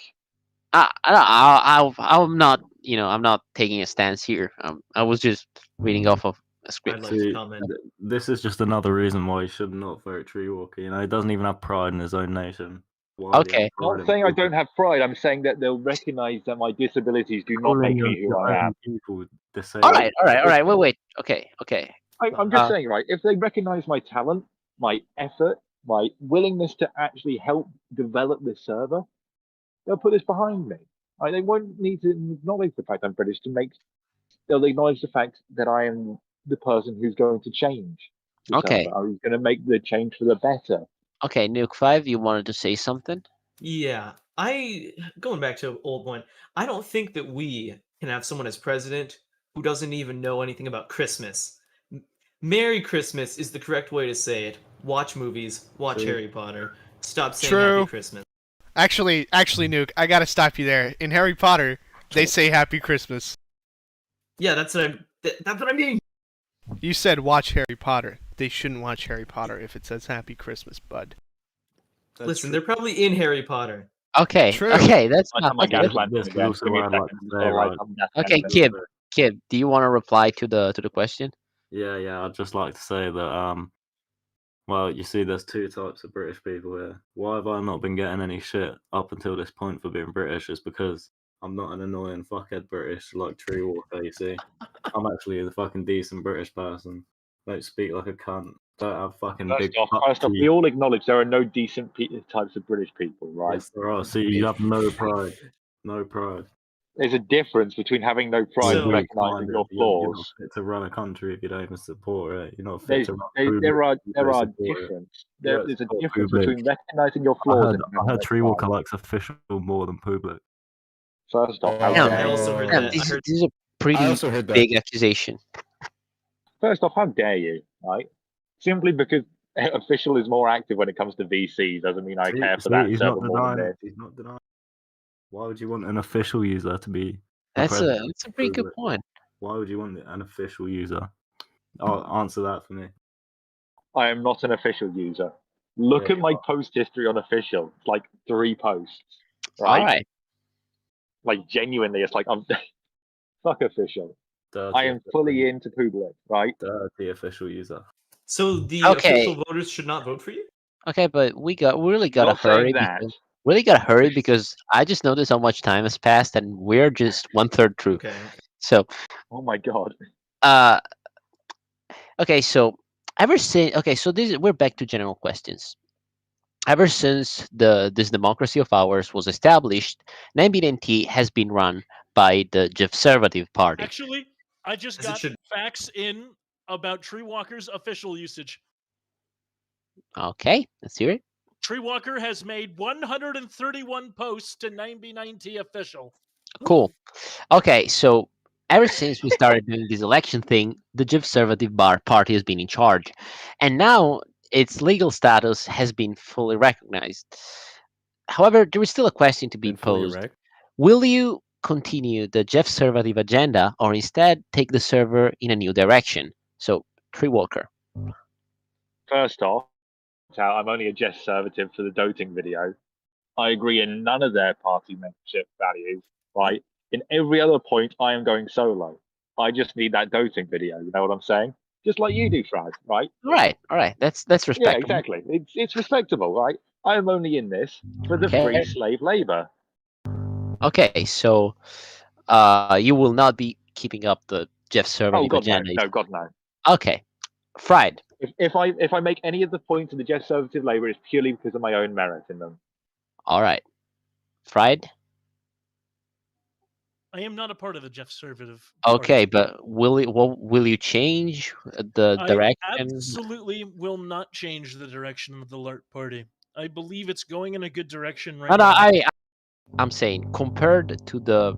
I'm not. I'm not taking a stance here. I was just reading off of a I'd script. like to comment. This is just another reason why he should not vote Tree Walker. He doesn't even have pride in his own nation. Why would he Okay. have pride I'm not in saying I people? don't have pride. I'm saying that they'll recognize that my disabilities do not Calling make me who your I own am. people disabled. All right. Wait. Okay. I'm just saying, right? If they recognize my talent, my effort, my willingness to actually help develop this server, they'll put this behind me. They won't need to acknowledge the fact I'm British they'll acknowledge the fact that I am the person who's going to change the Okay. server. Who's going to make the change for the better. Okay, Nuke 5, you wanted to say something? Yeah, going back to an old one. I don't think that we can have someone as president who doesn't even know anything about Christmas. Merry Christmas is the correct way to say it. Watch movies, watch True. Harry Potter. Stop saying True. Happy Christmas. Actually, Nuke, I gotta stop you there. In Harry Potter, they say Happy Christmas. Yeah, that's what That's what I mean. You said watch Harry Potter. They shouldn't watch Harry Potter if it says Happy Christmas, bud. Listen, they're probably in Harry Potter. Okay, True. okay, that's I not come my okay. gas This lantern is again. also Give me a what I'd like second. to I'm just say, gonna light right? some gas Okay, candles. Kib, do you want to reply to the question? Yeah, I'd just like to say that well, you see, there's two types of British people here. Why have I not been getting any shit up until this point for being British? Is because I'm not an annoying fuckhead British like Tree Walker, you see. I'm actually the fucking decent British person. Don't speak like a cunt. Don't have fucking big First off, we teeth. all acknowledge there are no decent types of British people, right? Yes, there are. See, you have no pride. No pride. There's a difference between having no pride So- and Weak, recognizing kind your of. You're not flaws. fit to run a country if you don't even support it. You're not fit There's, to run there, Public there are if you there don't are support it. difference. You don't There's a support difference Public. between recognizing your I flaws heard, and I having heard no Tree pride. Walker likes official more than Public. First off, how Damn, dare I you? also heard damn, that. I this heard is a pretty I also heard that. big accusation. First off, how dare you? Right? Simply because official is more active when it comes to VC doesn't mean I care for that He's server not more than denying. this. He's not denying. Why would you want an official user to be the That's president? a pretty good Public? point. Why would you want an official user? I'll answer that for me. I am not an official user. Look Yeah, at my post history on official. It's like 3 posts. All Right? right. Like genuinely, it's like I'm fuck official. dirty. I am fully into public, right? dirty official user. so the Okay. official voters should not vote for you. Okay, but we really gotta Not saying hurry that. because really gotta hurry because I just noticed how much time has passed and we're just 1/3 through. Okay. So Oh my god. uh okay, so ever since we're back to general questions. Ever since this democracy of ours was established, NBNT has been run by the Conservative Party. Actually, I just As it got should. facts in about Tree Walker's official usage. Okay, let's hear it. Tree Walker has made 131 posts to 9090 official. Cool. Okay, so ever since we started doing this election thing, the Conservative Party has been in charge, and now its legal status has been fully recognized. However, there is still a question to be Been fully posed. erect. Will you continue the Conservative agenda or instead take the server in a new direction? So, Tree Walker. First off, I'm only a Jess Conservative for the doting video. I agree in none of their party membership values, right? In every other point, I am going solo. I just need that doting video. You know what I'm saying? Just like you do, Fraz, right? All right. That's respectable. Yeah, exactly. It's respectable, right? I am only in this for the Okay. free slave labor. Okay, so you will not be keeping up the Jeff Oh Conservative God, no, agenda. no, God, no. Okay, Fried. If I make any of the points of the Jess Conservative labor, it's purely because of my own merit in them. All right, Fried. I am not a part of the Jeff Conservative. Okay, but will you change the I direction? absolutely will not change the direction of the LARP party. I believe it's going in a good direction right No, now. I'm saying compared to the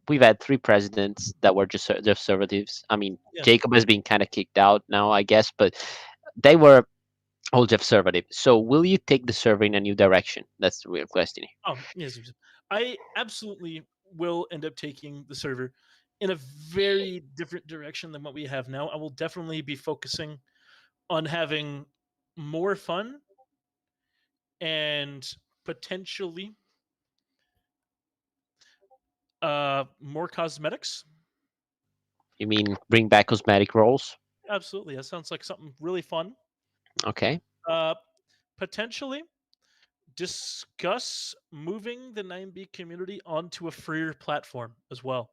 we've had 3 presidents that were just conservatives. I mean, Yes. Jacob has been kind of kicked out now, I guess, but they were all conservative. So will you take the server in a new direction? That's the real question. Oh, yes. I absolutely will end up taking the server in a very different direction than what we have now. I will definitely be focusing on having more fun and potentially more cosmetics. You mean bring back cosmetic roles? Absolutely. That sounds like something really fun. Okay. Potentially discuss moving the 9B community onto a freer platform as well.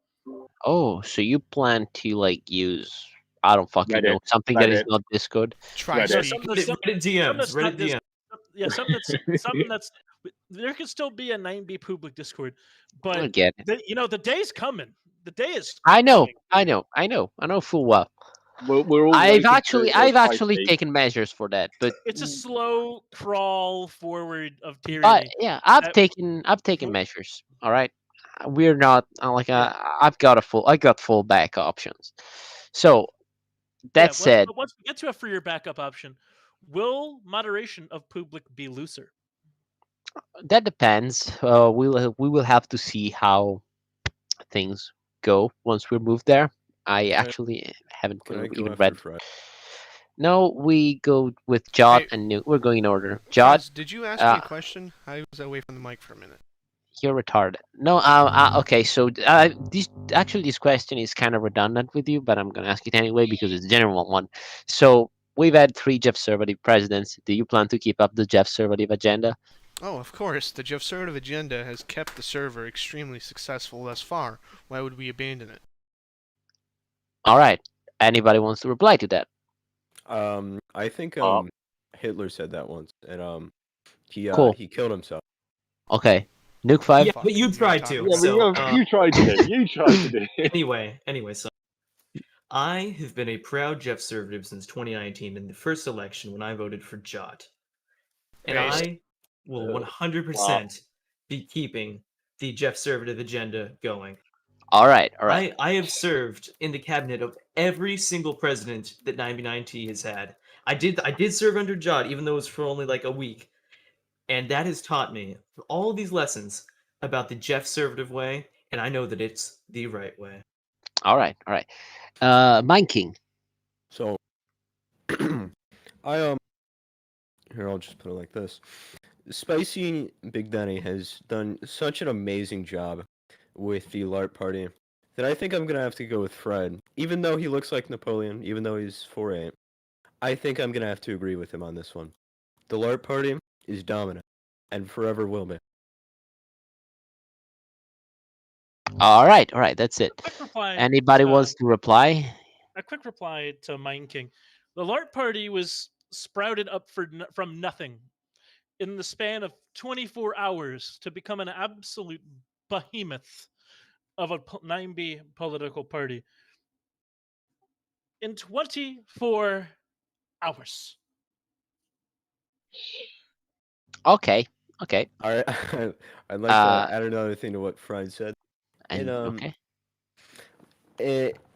Oh, so you plan to use I don't fucking know, Reddit, something that is Reddit. not Discord? Try Reddit. speak. Reddit DMs. Reddit DMs. Yeah, something that's there could still be a 9B public Discord, I but get it. the day's coming. The day is. I know, coming. I know full well. We're all I've waiting I've for actually Try Speak. taken measures for that, but It's a slow crawl forward of tyranny. yeah, I've That- taken measures. All right, we're not I've got I got full back options. So that said, but once we get to a freer backup option, will moderation of public be looser? that depends. We will have to see how things go once we move there. I Can I- actually haven't Can I go even after read. Fred? No, we go with Jot Hey, and Nuke. We're going in order. Jot, Franz, did you ask me uh, a question? I was away from the mic for a minute. you're retarded. No, okay. So this question is kind of redundant with you, but I'm gonna ask it anyway because it's a general one. So we've had 3 Jeff-conservative presidents. Do you plan to keep up the Jeff-conservative agenda? Oh, of course. The Jeffservative agenda has kept the server extremely successful thus far. Why would we abandon it? All right. Anybody wants to reply to that? I think Uh, Hitler said that once, and Cool. he killed himself. Okay. Nuke 5. Yeah, but you Fucking tried retarded. to. yeah, but So, you tried to do. You tried to do. anyway, so I have been a proud Jeff conservative since 2019 in the first election when I voted for Jot. And Based. I will Uh, 100% be keeping the Jeff conservative agenda going. All right. All right. I have served in the cabinet of every single president that 99T has had. I did serve under Jot, even though it was for only like a week. And that has taught me all of these lessons about the Jeff conservative way, and I know that it's the right way. All right. All right. Mind King. So, here I'll just put it like this: Spicy Big Daddy has done such an amazing job with the LARP party that I think I'm gonna have to go with Fred. Even though he looks like Napoleon, even though he's 4'8", I think I'm gonna have to agree with him on this one. The LARP party is dominant, and forever will be. All right. All right. That's it. Quick reply. Anybody wants to reply? A quick reply to Mind King. The LARP party was sprouted up from nothing in the span of 24 hours to become an absolute behemoth of a 9B political party. In 24 hours. Okay. Okay. All right, I'd like Uh, to add another thing to what Fred said. And In okay.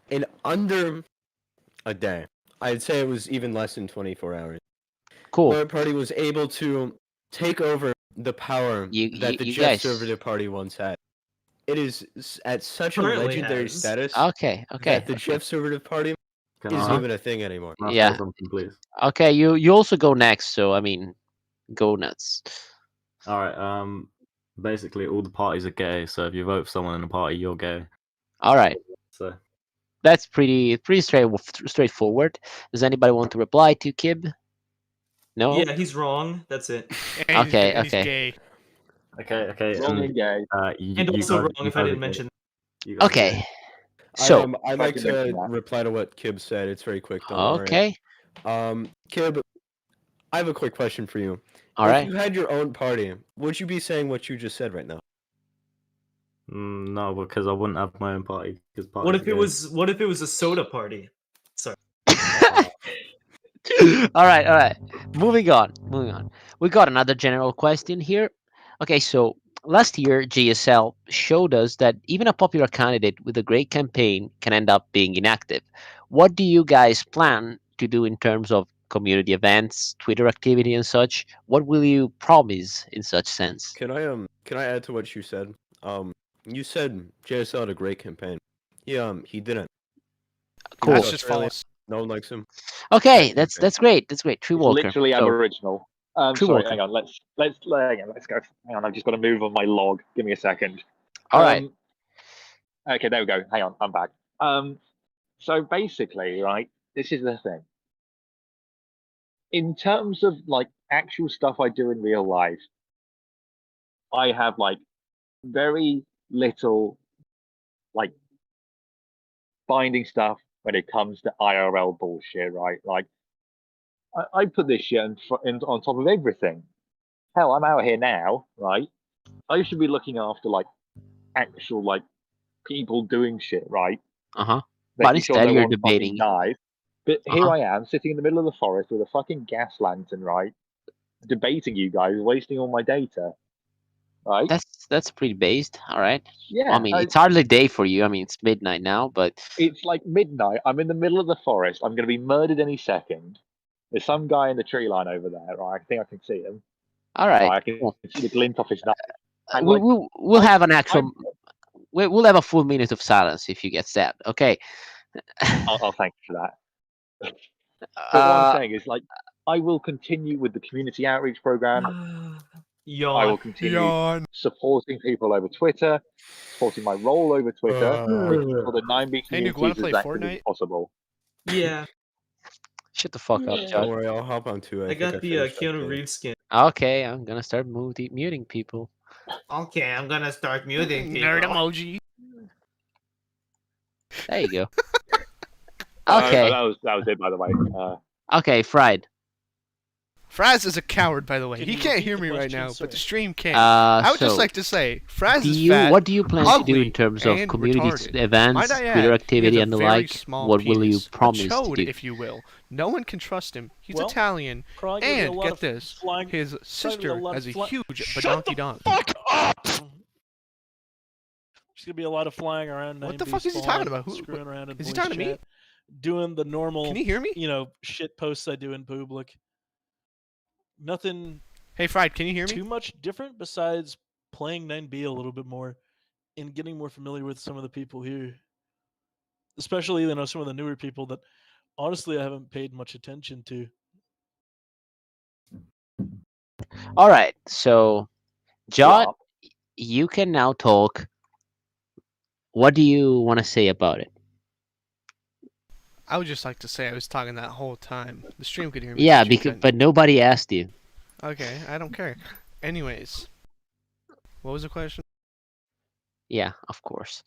in under a day, I'd say it was even less than 24 hours. Cool. LARP party was able to take over the power that the You Jeff guys. Conservative Party once had. It is at such a Currently legendary has. status Okay. Okay. that the Jeff Conservative Party Can isn't I, even a thing anymore. can I Yeah. say something, please? Okay. You also go next. So I mean, go nuts. All right. Basically, all the parties are gay. So if you vote for someone in a party, you're gay. All right. So That's pretty straightforward. Does anybody want to reply to Kib? No. Yeah, he's wrong. That's it. And Okay, he's okay. gay. okay. Wrong and gay. And you also guys- wrong you if I guys didn't are mention. gay. You guys are Okay. gay. So I'd like Glad you mentioned to that. reply to what Kib said. It's very quick. Don't okay. worry. Kib, I have a quick question for you. All if right. you had your own party, would you be saying what you just said right now? No, because I wouldn't have my own party. Because What if it was a soda party? Sorry. All right. All right. Moving on. Moving on. We got another general question here. Okay. So last year, GSL showed us that even a popular candidate with a great campaign can end up being inactive. What do you guys plan to do in terms of community events, Twitter activity, and such? What will you promise in such sense? Can I add to what you said? You said JSL had a great campaign. He didn't. Cool. That's just Australian. false. No one likes him. Okay. Bad That's campaign. great. That's great. Tree It's Walker. literally So, aboriginal. True Sorry, Walker. hang on. Let's go. Hang on, I've just got to move on my log. Give me a second. All right. Okay, there we go. Hang on, I'm back. So basically, right, this is the thing. In terms of like actual stuff I do in real life, I have like very little like binding stuff when it comes to IRL bullshit, right? Like I put this shit on top of everything. Hell, I'm out here now, right? I should be looking after like actual like people doing shit, right? Uh-huh. But Making sure instead no you're one fucking debating. dies. But here Uh-huh. I am sitting in the middle of the forest with a fucking gas lantern, right? Debating you guys, wasting all my data, right? That's pretty based. All right. Yeah, I mean, it's hardly day for you. I mean, it's midnight now, but it's like midnight. I'm in the middle of the forest. I'm going to be murdered any second. There's some guy in the tree line over there, right? I think I can see him. all right. Right, I can Cool. see the glint off his knife. And We'll, like, we'll have an actual. I'm, We'll have a full minute of silence if you get stabbed. Okay. I'll thank you for that. But what I'm uh, saying is, like, I will continue with the community outreach program. I Yawn. will continue supporting people over Twitter, supporting my role over Twitter, making sure the 9B Hey, Nuke, community wanna is as play active as Fortnite? possible. Yeah, shut the fuck up, Don't Josh. worry, I'll hop on too. I I think got I the finished Keanu that Reeves skin. Okay, I'm gonna start muting people. Okay, I'm gonna start muting Nerd emoji. There you go. That Okay, was it, by the way. okay, Fried. Fraz is a coward, by the way. Can He you can't repeat hear the me right question, now, but the sir? stream can. I would just So like to say, Fraz do is you fat, what do you plan to do in ugly, terms of and community retarded. events, Might I Twitter add, he has activity, a and the very like? small What will you penis. promise a to chode, do? if you will. No one can trust him. He's Well, Italian, probably gonna be a and lot get of this, flying. his Probably gonna be sister lot has a of fly- huge Shut the badonkey donk. fuck up! There's gonna be a lot of flying around. What the 9B fuck is he talking spawn, about? Who screwing around in is he voice talking to me? chat, doing the normal, Can you hear me? shit posts I do in public. Nothing Hey, Fried, can you hear me? too much different besides playing 9B a little bit more and getting more familiar with some of the people here, especially some of the newer people that honestly I haven't paid much attention to. All right, so John, What? you can now talk. What do you want to say about it? I would just like to say I was talking that whole time. The stream could hear me. Yeah, The stream because couldn't. but nobody asked you. Okay, I don't care. Anyways, what was the question? Yeah, of course.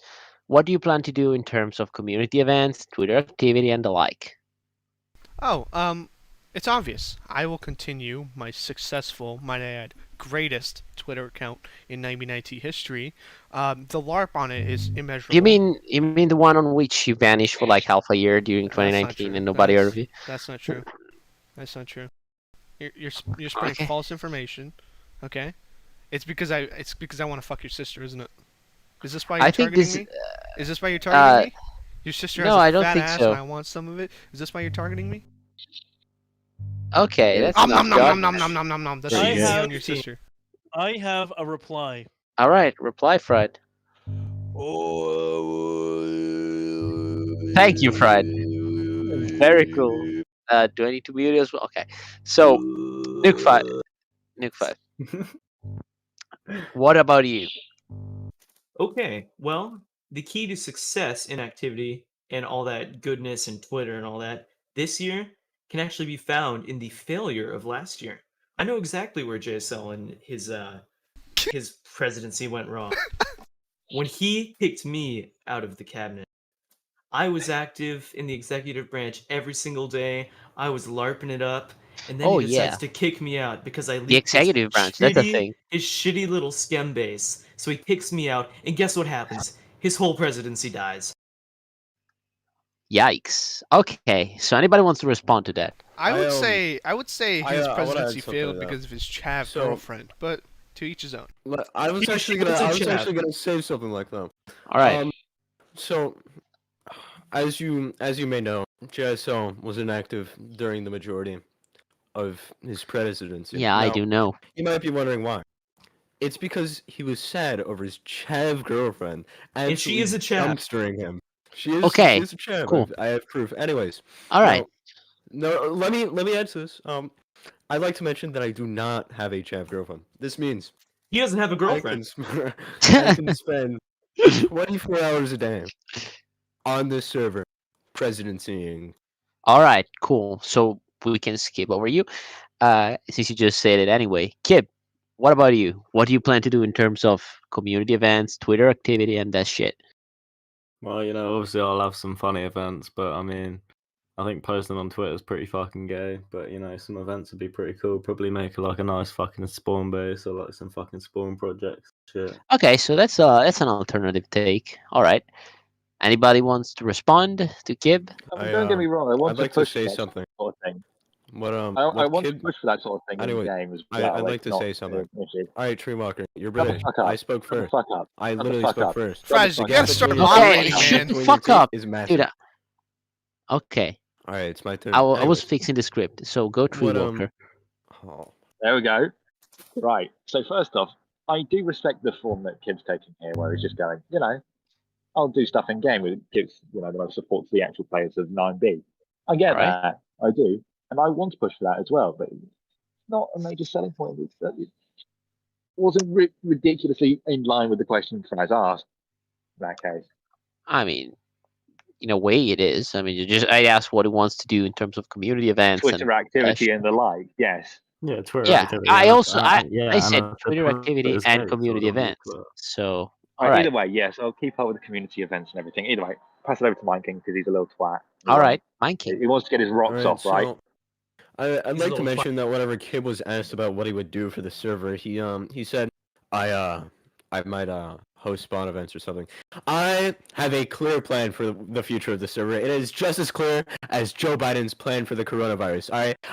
What do you plan to do in terms of community events, Twitter activity, and the like? Oh, it's obvious. I will continue my successful, might I add, greatest Twitter account in 99T history. The LARP on it is immeasurable. You mean the one on which you vanished for like half a year during That's not 2019 true. and nobody heard of you? That's not true. That's not true. You're spreading Okay. false information. Okay. It's because I want to fuck your sister, isn't it? Is this why you're I think targeting this. me? Is this why you're targeting me? Your sister has No, a I don't fat think ass so. and I want some of it. Is this why you're targeting me? Okay, that's Nom enough, nom nom John. nom nom nom nom nom. That's There what you you go. see on your sister. I have a reply. All right, reply, Fred. Thank you, Fred. Very cool. Do I need to mute you as well? Okay. So, Nuke 5. What about you? Okay, well, the key to success in activity and all that goodness and Twitter and all that this year can actually be found in the failure of last year. I know exactly where JSL and his presidency went wrong. When he kicked me out of the cabinet, I was active in the executive branch every single day. I was LARPing it up, and then Oh, he decides yeah. to kick me out because I The leaked executive branch, that's a thing. his shitty little schem base. So he kicks me out, and guess what happens? His whole presidency dies. Yikes. Okay, so anybody wants to respond to that? I would I say I his wanna add presidency something to failed that. because of his chav So- girlfriend, but to each his own. I was He actually was gonna a chap. say something like that. All right. So, as you may know, JSL was inactive during the majority of his presidency. Yeah, I Now, do know. You might be wondering why. It's because he was sad over his chav girlfriend, And she is a chav. dumpstering him. She is. Okay, She is a chav. cool. I have proof. Anyways. All right. No, let me add to this. I'd like to mention that I do not have a chav girlfriend. This means He doesn't have a I girlfriend. can spend 24 hours a day on this server presidencying. All right, cool. So we can skip over you, since you just said it anyway. Kip, what about you? What do you plan to do in terms of community events, Twitter activity, and that shit? Well, obviously I'll have some funny events, but I mean, I think posting on Twitter is pretty fucking gay. But some events would be pretty cool. Probably make like a nice fucking spawn base or like some fucking spawn projects. Shit. Okay, so that's an alternative take. All right. Anybody wants to respond to Kib? Don't get me wrong. I want I'd to like to push say for that something. sort of thing. What I what want to kid? push for that sort of thing Anyway, in the game as I'd well. like to not say something. issue. All right, Tree Walker, you're Shut the British. fuck up. I spoke Shut the first. fuck up. I Shut the literally fuck spoke up. first. Shut the Fraz, you fuck gotta up. start Okay, moderating, shut man. the Between fuck your teeth up, is massive. dude. Okay, All right, it's my turn. I was Anyways, fixing the script. So go, Tree what Walker. Oh, There we go. Right. So first off, I do respect the form that Kib's taking here, where he's just going, I'll do stuff in game which gives the most support to the actual players of 9B. I get Right. that, I do, and I want to push for that as well. But it's not a major selling point. It wasn't ridiculously in line with the question Fraz asked in that case. I mean, in a way, it is. I mean, I asked what he wants to do in terms of community events and Twitter activity and the like, yes. Yeah, Twitter yeah. activity. I and also yeah, I and said Twitter Twitter activity is and gay, so community don't look events. for that. So Right, all right, either way, yes, I'll keep up with the community events and everything. Either way, pass it over to Mine King because he's a little twat. all right, Mind King. He wants to get his rocks off, right? So I'd He's a like to little mention that whenever Kib was asked about what he would do for the server, he said, I might host spawn events or something. I have a clear plan for the future of the server. It is just as clear as Joe Biden's plan for the coronavirus.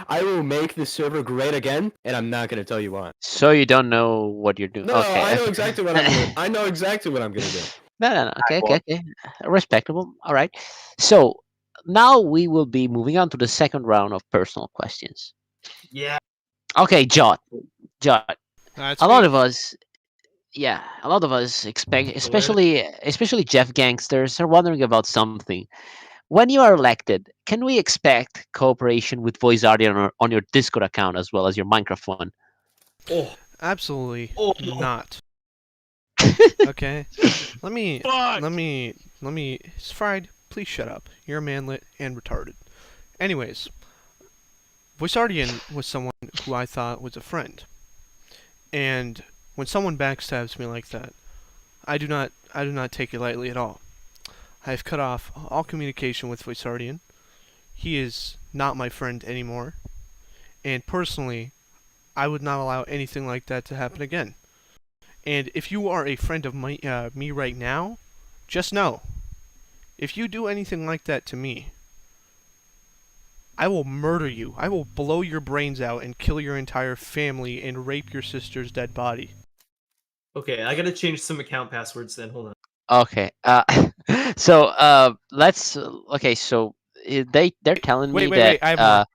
I will make the server great again, and I'm not going to tell you why. So you don't know what you're doing? No, Okay. I know exactly what I'm gonna. I know exactly what I'm gonna do. No. Okay. Respectable. All right. So now we will be moving on to the second round of personal questions. Yeah. Okay, Jot. That's A lot me. of us, yeah, a lot of us expect, especially Jeff gangsters, are wondering about something. When you are elected, can we expect cooperation with VoiceArty on your Discord account as well as your Minecraft one? Oh. Absolutely Oh. not. Okay. Let me. Fried, please shut up. You're manlet and retarded. Anyways, VoiceArtian was someone who I thought was a friend. And when someone backstabs me like that, I do not take it lightly at all. I have cut off all communication with VoiceArtian. He is not my friend anymore. And personally, I would not allow anything like that to happen again. And if you are a friend of me right now, just know, if you do anything like that to me, I will murder you. I will blow your brains out and kill your entire family and rape your sister's dead body. Okay, I gotta change some account passwords then. Hold on. Okay. Let's. Okay. So they're telling me that. Wait. I have more.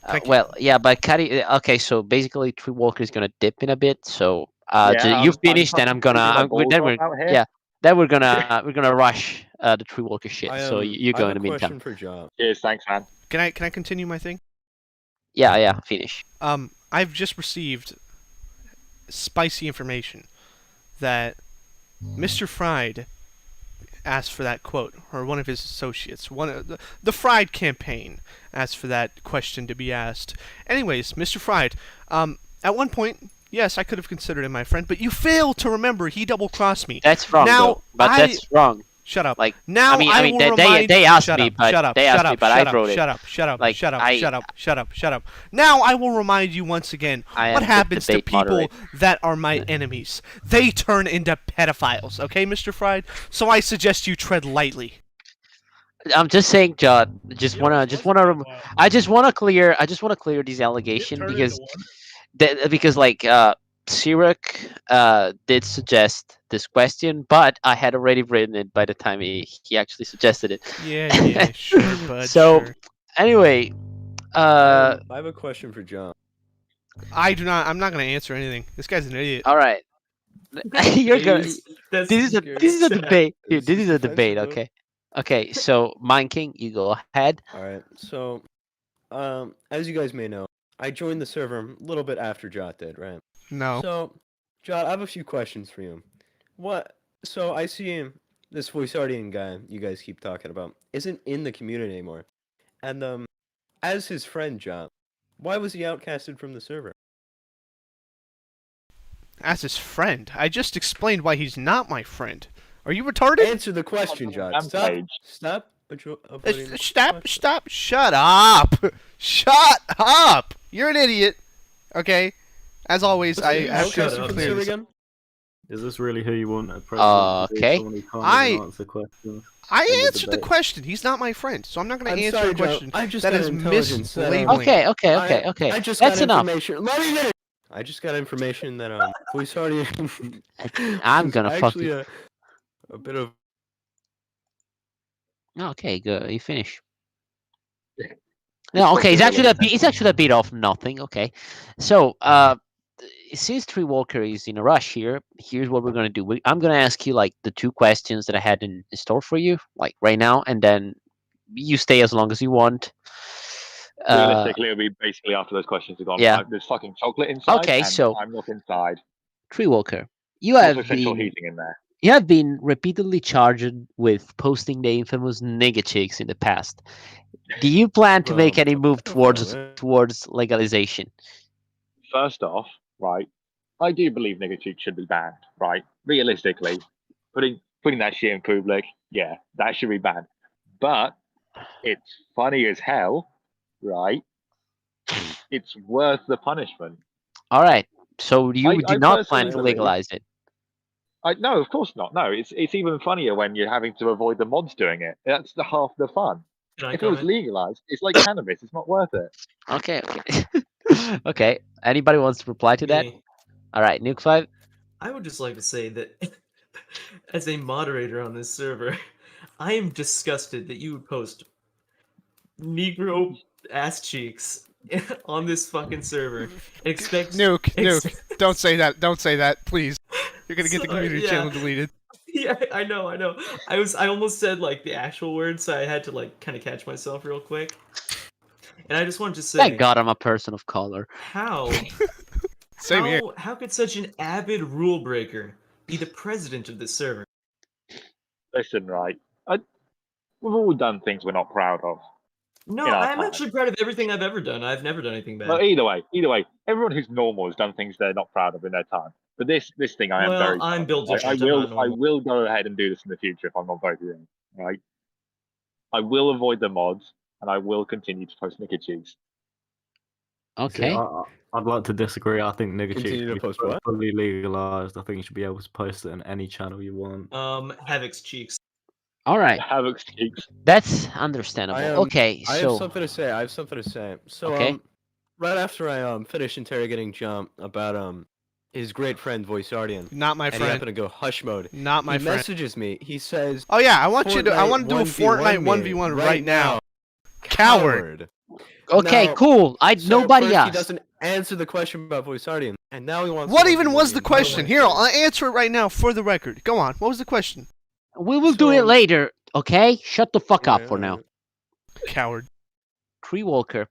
Thank you. Well, yeah, but Kari. Okay. So basically, Tree Walker is gonna dip in a bit. So Yeah, you I'm finish, then I'm gonna. fucking freezing my Then balls we're off out here. yeah. Then we're gonna rush the Tree Walker shit. So you I go have in the a question meantime. for John. Cheers, thanks, man. Can I continue my thing? Yeah. Finish. I've just received spicy information that Mr. Fried asked for that quote, or one of his associates, one of the Fried campaign asked for that question to be asked. Anyways, Mr. Fried, at one point, yes, I could have considered him my friend, but you failed to remember he double-crossed me. That's wrong. Now, though. But that's wrong. Shut up. Like now, I mean, will they asked shut me, up, but shut up, they shut asked up, me, but shut I up, wrote it. shut up, shut up, Like, shut up, I- shut up, shut up, shut up. Now I will remind you once again I am what the happens to debate people moderator. that are my enemies. They turn into pedophiles. Okay, Mr. Fried. So I suggest you tread lightly. I'm just saying, John. I just wanna clear this Did allegation turn because into one. Sirach did suggest this question, but I had already written it by the time he actually suggested it. Yeah, sure, bud. So sure. anyway, I have a question for John. I'm not gonna answer anything. This guy's an idiot. all right. You're gonna. That's This is a debate. Dude, this is a debate. defensive, Okay. Okay. So, Mind King, you go ahead. All right. So, as you guys may know, I joined the server a little bit after Jot did, right? No. So, Jot, I have a few questions for you. So I see this VoiceArtian guy you guys keep talking about isn't in the community anymore, and as his friend Jot, why was he outcasted from the server? As his friend. I just explained why he's not my friend. Are you retarded? Answer the question, Jot. Stop. Rampage. Stop. avoiding the Stop! question. Stop! Shut up! Shut up! You're an idiot. Okay. As always, I Is have he to outcasted from the clear server this. again? Is this really who you want at president? Okay. Someone who can't I- even answer questions. I End of answered the debate. question. He's not my friend, so I'm not going I'm to answer sorry, a question Joe. I just that got is intelligence that, mislabeling. Okay. I just That's got enough. information. Let me finish. I just got information that VoiceArtian. I'm is gonna fuck actually you. a bit of. Okay, good. You finish. No, okay. It's actually a bit of nothing. Okay, so since Tree Walker is in a rush here, here's what we're gonna do. I'm gonna ask you like the two questions that I had in store for you, like right now, and then you stay as long as you want. Realistically, it'll be basically after those questions are gone. Yeah. There's fucking chocolate inside, Okay, and so I'm not inside. Tree Walker, There's also central heating in there. you have been repeatedly charged with posting the infamous nigga chicks in the past. Do you plan to make any move towards legalization? First off, right, I do believe nigger cheeks should be banned, right? Realistically, putting that shit in public, yeah, that should be banned. But it's funny as hell, right? It's worth the punishment. All right. So you do I not plan personally to believe- legalize it? No, of course not. No, it's even funnier when you're having to avoid the mods doing it. That's the half the fun. Can I If it was comment? legalized, it's like cannabis. It's not worth it. Okay. Okay. Anybody wants to reply to that? Me. All right, Nuke 5. I would just like to say that as a moderator on this server, I am disgusted that you would post Negro ass cheeks on this fucking server and expect Nuke, don't say that. Don't say that, please. You're gonna get the Sorry, community yeah. channel deleted. Yeah, I know. I almost said like the actual words, so I had to like kind of catch myself real quick. And I just wanted to say, Thank God I'm a person of color. how Same here. how could such an avid rule breaker be the president of this server? Listen, right, we've all done things we're not proud of. No, In our I'm time. actually proud of everything I've ever done. I've never done anything bad. Well, either way, everyone who's normal has done things they're not proud of in their time. But this thing, I am Well, very. I'm proud Bill of. I Different, I'm will, not normal. will go ahead and do this in the future if I'm not voted in. Right. I will avoid the mods, and I will continue to post nigger cheeks. Okay. I'd like to disagree. I think nigger cheeks Continue to should be post what? fully legalized. I think you should be able to post it in any channel you want. Havoc's cheeks. All right. Havoc's cheeks. That's understandable. Okay, I have so something to say. So Okay. right after I finish interrogating Jump about his great friend Voice Guardian, Not my and he friend. happened to go hush mode. Not my he friend. messages me. He says, Oh yeah, I want to do a "Fortnite Fortnite 1v1 right now. Coward. okay, Now, cool. So Nobody first asked. He doesn't answer the question about Voice Guardian, and now he wants. What to even was the 1v1 question? me. Here, I'll answer it right now for the record. Go on. What was the question? We will do it So- later. Okay, shut the fuck up Yeah, for now. alright. Coward. Tree Walker.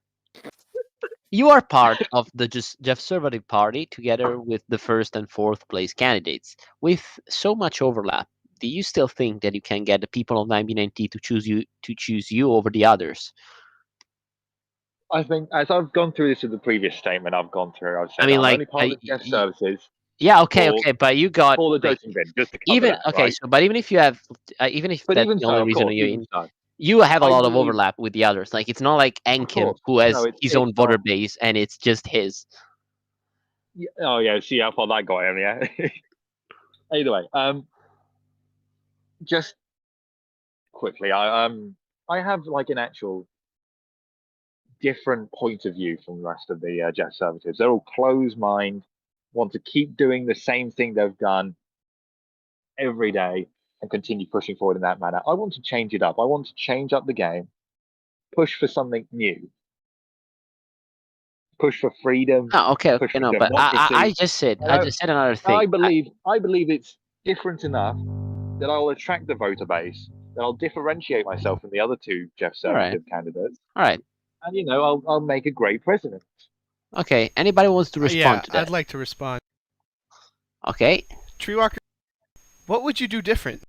You are part of the Conservative Party together with the first and fourth place candidates. With so much overlap, do you still think that you can get the people of 99T to choose you over the others? I think as I've gone through this in the previous statement, I've said I mean, I'm like, only part of the guest services Yeah, okay, Or- okay, but you got or the like, dosing bin, just to cover even that, okay. right? So, but even if you have, even if But that's even the so, only of reason course, you're even in, so. you have a I lot of believe- overlap with the others. Like it's not like Enkim course. who has No, his it's own voter not. base and it's just his. Oh yeah, see how far that got him, yeah. Either way, just quickly, I have like an actual different point of view from the rest of the Jeff Conservatives. They're all closed mind, want to keep doing the same thing they've done every day and continue pushing forward in that manner. I want to change it up. I want to change up the game, push for something new, push for freedom. Oh, okay, Push okay, for no, but I democracy. just said, I I know- just said another And thing. I believe it's different enough that I'll attract the voter base, that I'll differentiate myself from the other two Jeff Conservative candidates, All right, and I'll make a great president. okay. Anybody wants to respond Yeah, to that? I'd like to respond. Okay, Tree Walker, what would you do different?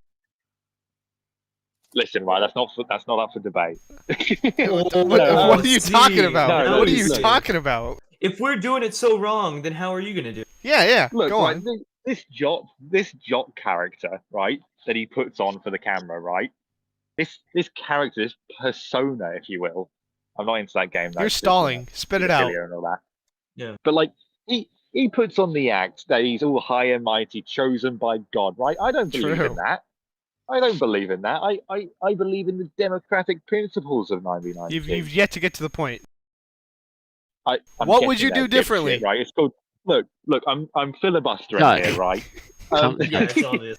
Listen, right, that's not up for debate. What No, are you see, talking about? no, What are you listen. talking about? If we're doing it so wrong, then how are you gonna do it? Yeah, Look, go right, on. this Jot character, right, that he puts on for the camera, right? This character, this persona, if you will. I'm not into that game. You're stalling. Spit it out. And all that. Yeah. But like he puts on the act that he's all high and mighty, chosen by God, right? I don't believe True. in that. I don't believe in that. I believe in the democratic principles of 1990. You've yet to get to the point. I'm What would getting you do there, dipshit, differently? right? It's called look. I'm filibustering God. here, right? Come- Yeah, it's obvious.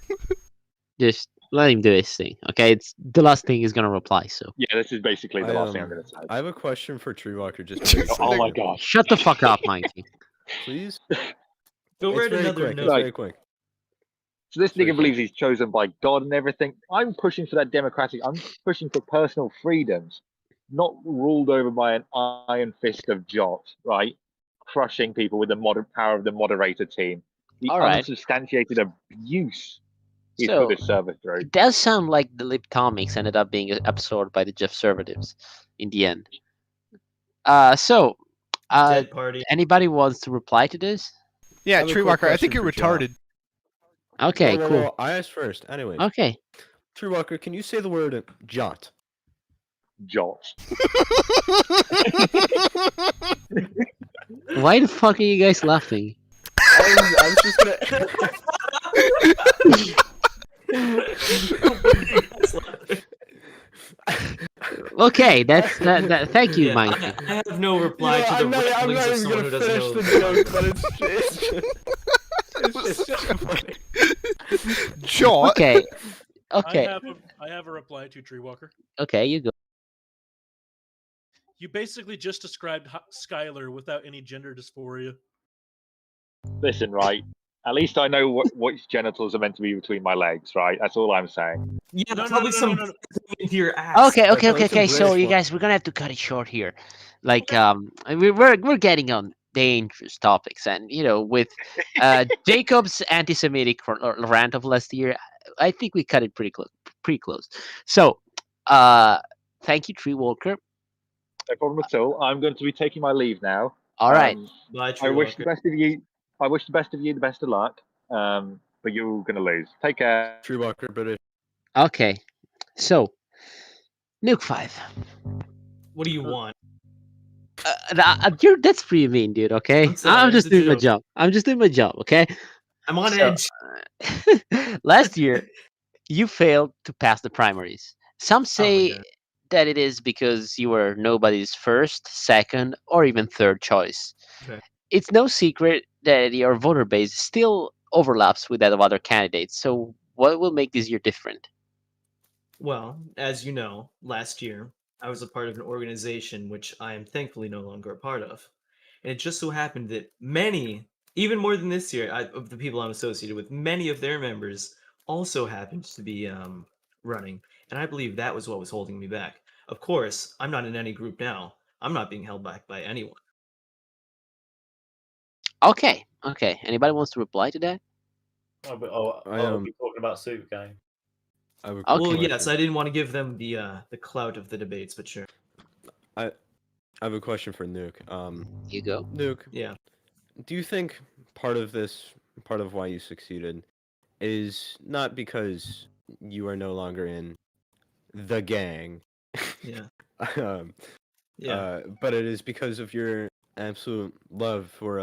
just let him do his thing. Okay, it's the last thing he's gonna reply. So Yeah, this is basically the last thing I'm going to say. I have a question for Tree Walker. Just Just Oh my god. shut the fuck up, Mikey. please. Go It's read very another quick. note. It's Right. very quick. So this Sorry, nigga believes he's chosen by God and everything. I'm pushing for that democratic. I'm pushing for personal freedoms, not ruled over by an iron fist of Jot, right? Crushing people with the power of the moderator team. The All right. unsubstantiated abuse he's put So this server through. it does sound like the Liptomics ended up being absorbed by the Jeffservatives in the end. So, uh, Dead party. anybody wants to reply to this? Yeah, have a quick Treewalker, I think question you're for John. retarded. Okay, Whoa, whoa, cool. whoa, I asked first. Anyways, Okay. True Walker, can you say the word jot? Jot. Why the fuck are you guys laughing? I was just gonna. Okay, that's that. Thank you, Yeah, Monkey. I have no reply You know, to the I'm ramblings not of even someone gonna who doesn't finish know. the joke, but it's just funny. Jot. Okay. Okay. I have a reply to Treewalker. Okay, you go. You basically just described Skylar without any gender dysphoria. Listen, right. At least I know which genitals are meant to be between my legs, right? That's all I'm saying. Yeah, No, probably no. some into your ass. Okay, okay, okay, Like some okay. So British you one. guys, we're gonna have to cut it short here. Like, we're getting on dangerous topics, and with Jacob's anti-Semitic rant of last year, I think we cut it pretty close, pretty close. So, thank you, Tree Walker. No problem at all. I'm going to be taking my leave now. All right. Bye, I wish the Treewalker. best of you. I wish the best of you the best of luck. But you're going to lose. Take care. True Walker, British. Okay. So, Nuke 5. What do you want? That's pretty mean, dude. Okay, I'm sorry, I'm it's just a doing my joke. job. I'm just doing my job. Okay. I'm on So, edge. last year you failed to pass the primaries. Some Oh my say god. that it is because you were nobody's first, second, or even third choice. Okay. It's no secret that your voter base still overlaps with that of other candidates. So, what will make this year different? Well, as you know, last year I was a part of an organization which I am thankfully no longer a part of. And it just so happened that many, even more than this year, of the people I'm associated with, many of their members also happened to be running. And I believe that was what was holding me back. Of course, I'm not in any group now. I'm not being held back by anyone. Okay, okay. Anybody wants to reply to that? Oh, but, I, we talking about Super Game. I have a quick Okay. Well, question. yes, I didn't want to give them the clout of the debates, but sure. I have a question for Nuke. You go. Nuke, Yeah. do you think part of why you succeeded, is not because you are no longer in the gang, Yeah. um, Yeah. but it is because of your absolute love for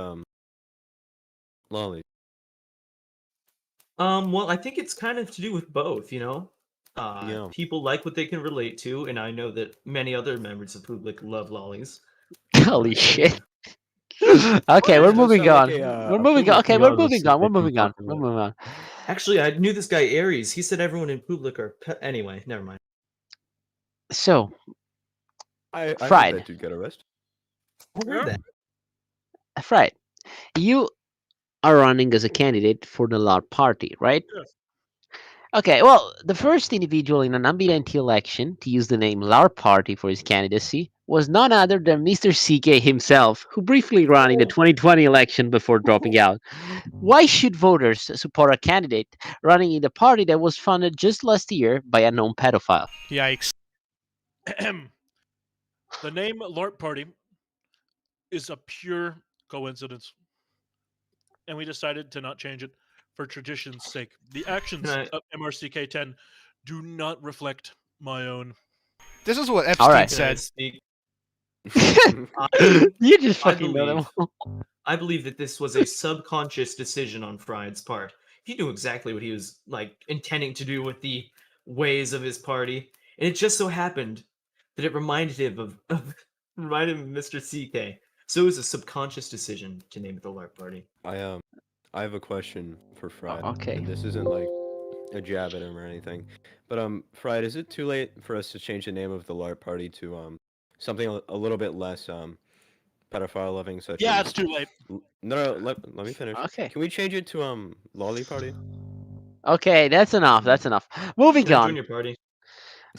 lollies? Well, I think it's kind of to do with both, you know? Yeah. People like what they can relate to, and I know that many other members of public love lollies. Holy shit. Okay, It we're does moving sound on. like we're a moving on. public Okay, You we're guys are moving on. We're sick, you moving on. fucking We're look. moving on. Actually, I knew this guy Aries. He said everyone in public are anyway, never mind. So, I heard Fried. that dude got arrested. I heard that. Fried, you are running as a candidate for the LAR party, right? Yes. Okay, well, the first individual in an unbeaten election to use the name LAR party for his candidacy was none other than Mr. CK himself, who briefly ran in the 2020 election before dropping out. Why should voters support a candidate running in the party that was funded just last year by a known pedophile? Yikes. The name LARP Party is a pure coincidence, and we decided to not change it for tradition's sake. The actions Can I- of MRCK10 do not reflect my own. This is what All Epstein right. Can I said. speak? You just I fucking know them believe, all. I believe that this was a subconscious decision on Fried's part. He knew exactly what he was like intending to do with the ways of his party, and it just so happened that it reminded him of reminded him of Mr. CK. So it was a subconscious decision to name it the LARP Party. I have a question for Fried. okay. And this isn't like a jab at him or anything. But Fried, is it too late for us to change the name of the LARP party to something a little bit less pedophile loving such Yeah, as... it's too late. No, let me finish. Okay. Can we change it to lolly party? Okay, that's enough. That's enough. Moving Yeah, on. junior party.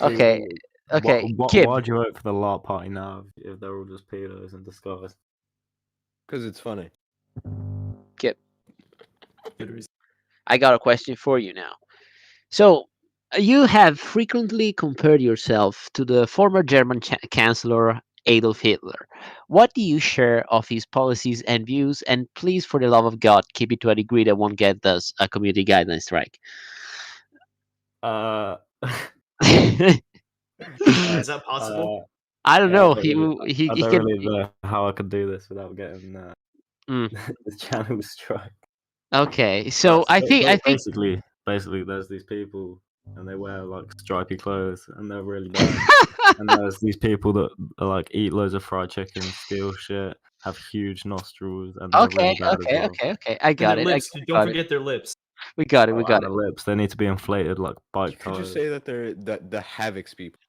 Okay. Okay. Kib. Why'd you vote for the LARP party now if they're all just pedos in disguise? Because it's funny. Kib. Good reason. I got a question for you now. So, you have frequently compared yourself to the former German Chancellor Adolf Hitler. What do you share of his policies and views? And please, for the love of God, keep it to a degree that won't get us a community guideline strike. Uh, Is that possible? I don't yeah, know. I don't He don't can. really know how I could do this without getting Mm, the channel strike. okay, so I think Basically, there's these people and they wear like stripy clothes and they're really bad. And there's these people that like eat loads of fried chicken, steal shit, have huge nostrils, and they're okay, really bad as okay, well. okay, okay. I And got their it. lips. I Don't got it. forget their lips. We got it. We Oh, got and it. the lips, they need to be inflated like You bike could just tires. say that they're the Havocs people.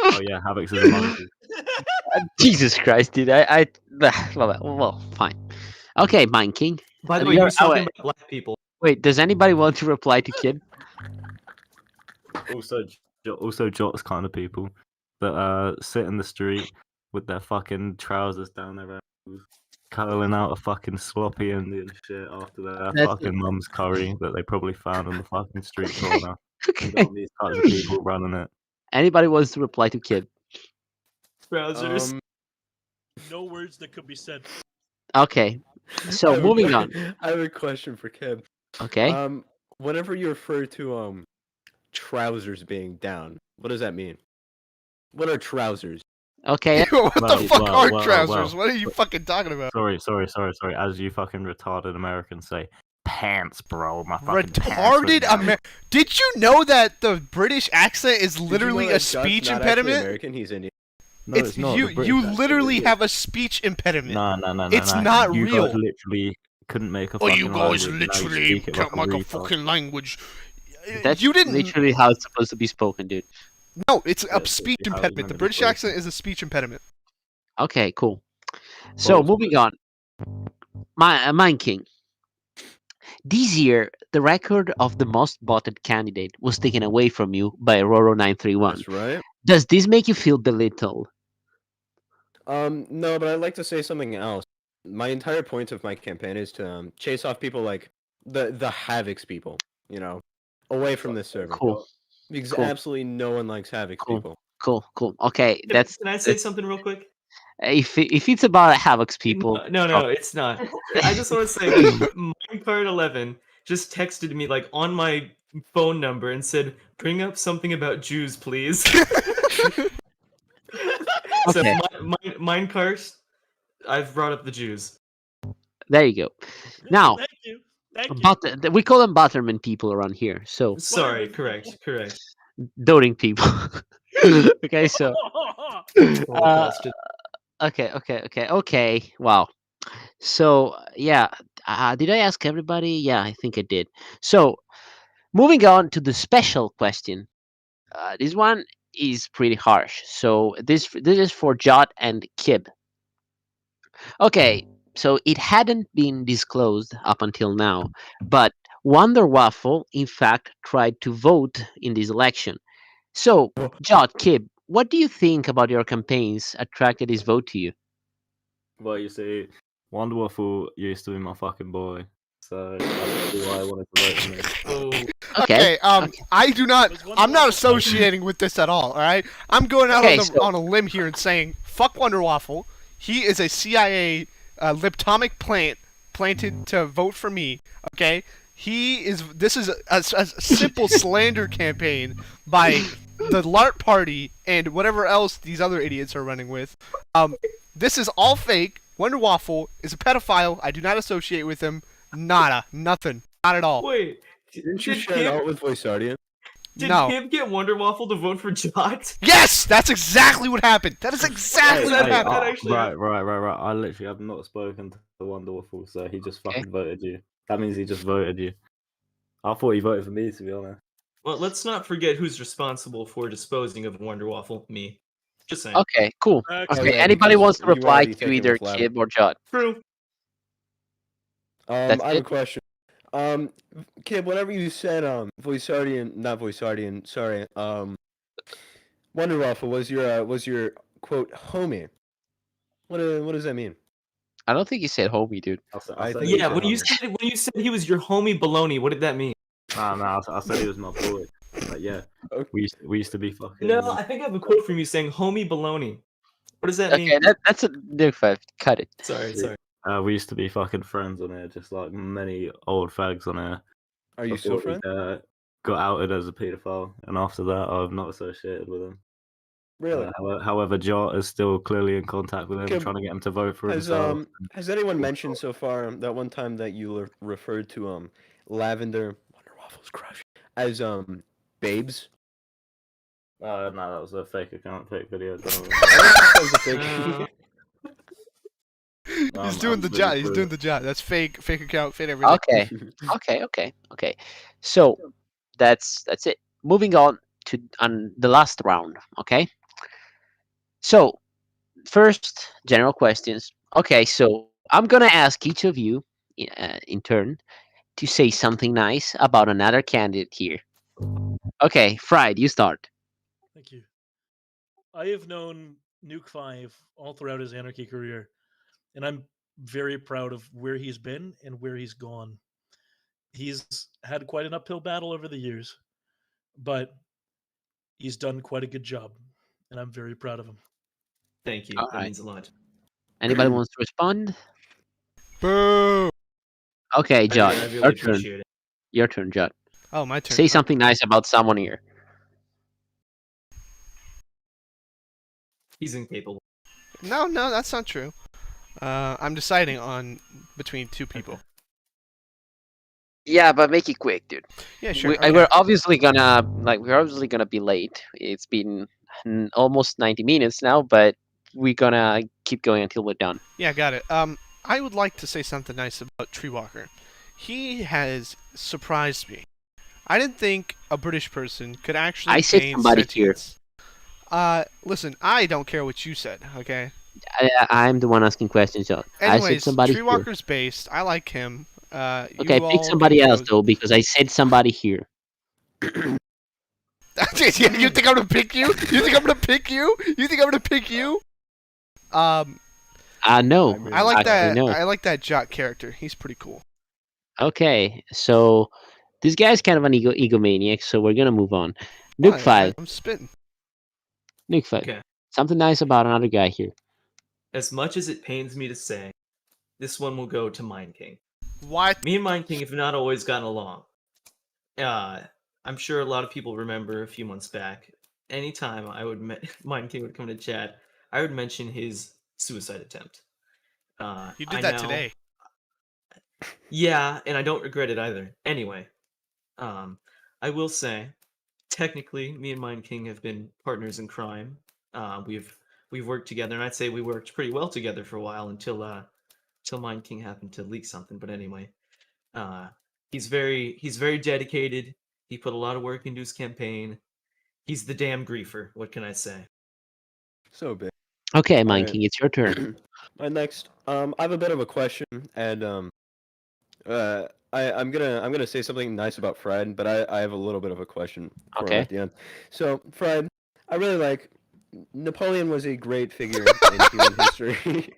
Oh yeah, Havix is a monkey. Jesus Christ, dude. Well, fine. Okay, Mind King. By the way, he was talking about black people. Wait, does anybody want to reply to Kid? Also Jots kind of people that sit in the street with their fucking trousers down their ankles, curling out a fucking sloppy Indian shit after their That's- fucking mum's curry that they probably found on the fucking street corner. You Okay. got these types of people running it. Anybody wants to reply to Kid? Trousers. No words that could be said. Okay. So moving on. I have a question for Kim. Okay. Whenever you refer to trousers being down, what does that mean? What are trousers? Okay. What Well, the fuck well, are well, trousers? well. What are you fucking talking about? Sorry. As you fucking retarded Americans say, pants, bro. My fucking pants Retarded was down. Did you know that the British accent is Did you know literally that a Jud's speech not actually impediment? American, he's Indian. No, it's not. you The British you accent literally is- have a speech impediment. No. It's not you real. guys literally couldn't make a Oh, fucking you guys language, now you literally speak it can't like make a retard. fucking language. That's You didn't. literally how it's supposed to be spoken, dude. No, it's Yeah, a it's speech literally how it's impediment. meant The to be British spoken. accent is a speech impediment. Okay, cool. So Balls moving on. Mind King. This year, the record of the most voted candidate was taken away from you by Roro931. That's right. Does this make you feel belittled? No, but I'd like to say something else. My entire point of my campaign is to chase off people like the Havocs people, you know, away from this server. Cool, Because cool. absolutely no one likes Havocs Cool. people. cool. Okay, that's Can I say something real quick? if it's about Havoc's people. No, it's not. I just want to say that Minecart11 just texted me like on my phone number and said, "Bring up something about Jews, please." So Okay. Minecart, I've brought up the Jews. There you go. Now, Thank you. Thank you. but we call them Butterman people around here. So Sorry, correct. doting people. Okay, so Holocaust. okay. Wow. So yeah, did I ask everybody? Yeah, I think I did. So moving on to the special question. This one is pretty harsh. So this is for Jot and Kib. Okay, so it hadn't been disclosed up until now, but Wonder Waffle, in fact, tried to vote in this election. So, Jot, Kib, what do you think about your campaigns attracted his vote to you? Well, you see, Wonder Waffle used to be my fucking boy, so that's probably why I wanted to vote for me. Oh, Okay. I do not. Was Wonder I'm not Waffle- associating with this at all. All right, I'm going out Okay, on, so- on a limb here and saying, fuck Wonder Waffle. He is a CIA liptomic plant planted to vote for me. Okay, he is. This is a simple slander campaign by the LARP party and whatever else these other idiots are running with. This is all fake. Wonder Waffle is a pedophile. I do not associate with him. Nada. Nothing. Not at all. wait. Didn't you Did share it Kim, out with Voiceardian? did No. Kim get Wonder Waffle to vote for Jot? Yes, that's exactly what happened. That is exactly Hey, what hey, happened. that actually- Right. I literally have not spoken to the Wonder Waffle, so he just fucking voted you. That means he just voted you. I thought he voted for me, to be honest. Well, let's not forget who's responsible for disposing of Wonder Waffle. Me. Just saying. Okay, cool. Excellent. Oh, Okay, yeah, anybody because wants to you were reply already to thinking either with Lavin. Kib or Jot? True. That's I have a it? question. Kid, whenever you said Voiceardian, not Voiceardian, sorry, Wonder Waffle was your quote homie. What does that mean? I don't think you said homie, dude. I I said think he Yeah, was you my when you said he was your homie baloney, what did that mean? Nah, I said he was my boy. But yeah, Okay. we used to be fucking. No, I think I have a quote from you saying homie baloney. What does that mean? Okay, that's a Nuke 5. Cut it. Sorry. We used to be fucking friends on here, just like many old fags on here. Are you still Before he, friends? got outed as a paedophile, and after that, I've not associated with him. Really? However, Jot is still clearly in contact with him, Okay, trying to get him to vote for Has himself. has anyone mentioned so far that one time that you referred to Lavender Wonder Waffle's crush as babes? No, that was a fake account, fake video. That was a fake. Uh, He's doing the job. He's doing the job. That's fake account, fake everything. Okay. So that's it. Moving on to the last round. Okay. So first, general questions. Okay, so I'm gonna ask each of you in turn to say something nice about another candidate here. Okay, Fried, you start. Thank you. I have known Nuke 5 all throughout his Anarchy career, and I'm very proud of where he's been and where he's gone. He's had quite an uphill battle over the years, but he's done quite a good job, and I'm very proud of him. Thank you. All That right. means a lot. Anybody wants to respond? Boo! Okay, Jot, I your really turn. appreciate it. Your turn, Jot. Oh, my turn. Say something nice about someone here. He's incapable. No, that's not true. I'm deciding on between two people. Yeah, but make it quick, dude. Yeah, sure. We're Okay. obviously gonna be late. It's been almost 90 minutes now, but we're gonna keep going until we're done. Yeah, got it. I would like to say something nice about Treewalker. He has surprised me. I didn't think a British person could actually I said gain somebody here. sentience. Listen, I don't care what you said, okay? I'm the one asking questions, Jot. I said Anyways, somebody here. Treewalker's based. I like him. Okay, you all pick somebody can else go- though, because I said somebody here. Yeah, you think I'm gonna pick you? You think I'm gonna pick you? You think I'm gonna pick you? No. I like Actually, that. no. I like that Jot character. He's pretty cool. Okay, so this guy's kind of an egomaniac, so we're gonna move on. Why? Nuke 5. I'm spitting. Nuke 5. Okay. Something nice about another guy here. As much as it pains me to say, this one will go to Mind King. What? Me and Mind King have not always gotten along. I'm sure a lot of people remember a few months back. Anytime Mind King would come to chat, I would mention his suicide attempt. You did I that now- today. Yeah, and I don't regret it either. Anyway, I will say, technically, me and Mind King have been partners in crime. We've worked together, and I'd say we worked pretty well together for a while until Mind King happened to leak something. But anyway, he's very dedicated. He put a lot of work into his campaign. He's the damn griefer. What can I say? So big. Okay, Mind Alright. King, it's your turn. My next, I have a bit of a question, and I'm gonna say something nice about Fred, but I have a little bit of a question for him Okay. at the end. So Fred, I really like Napoleon was a great figure in human history.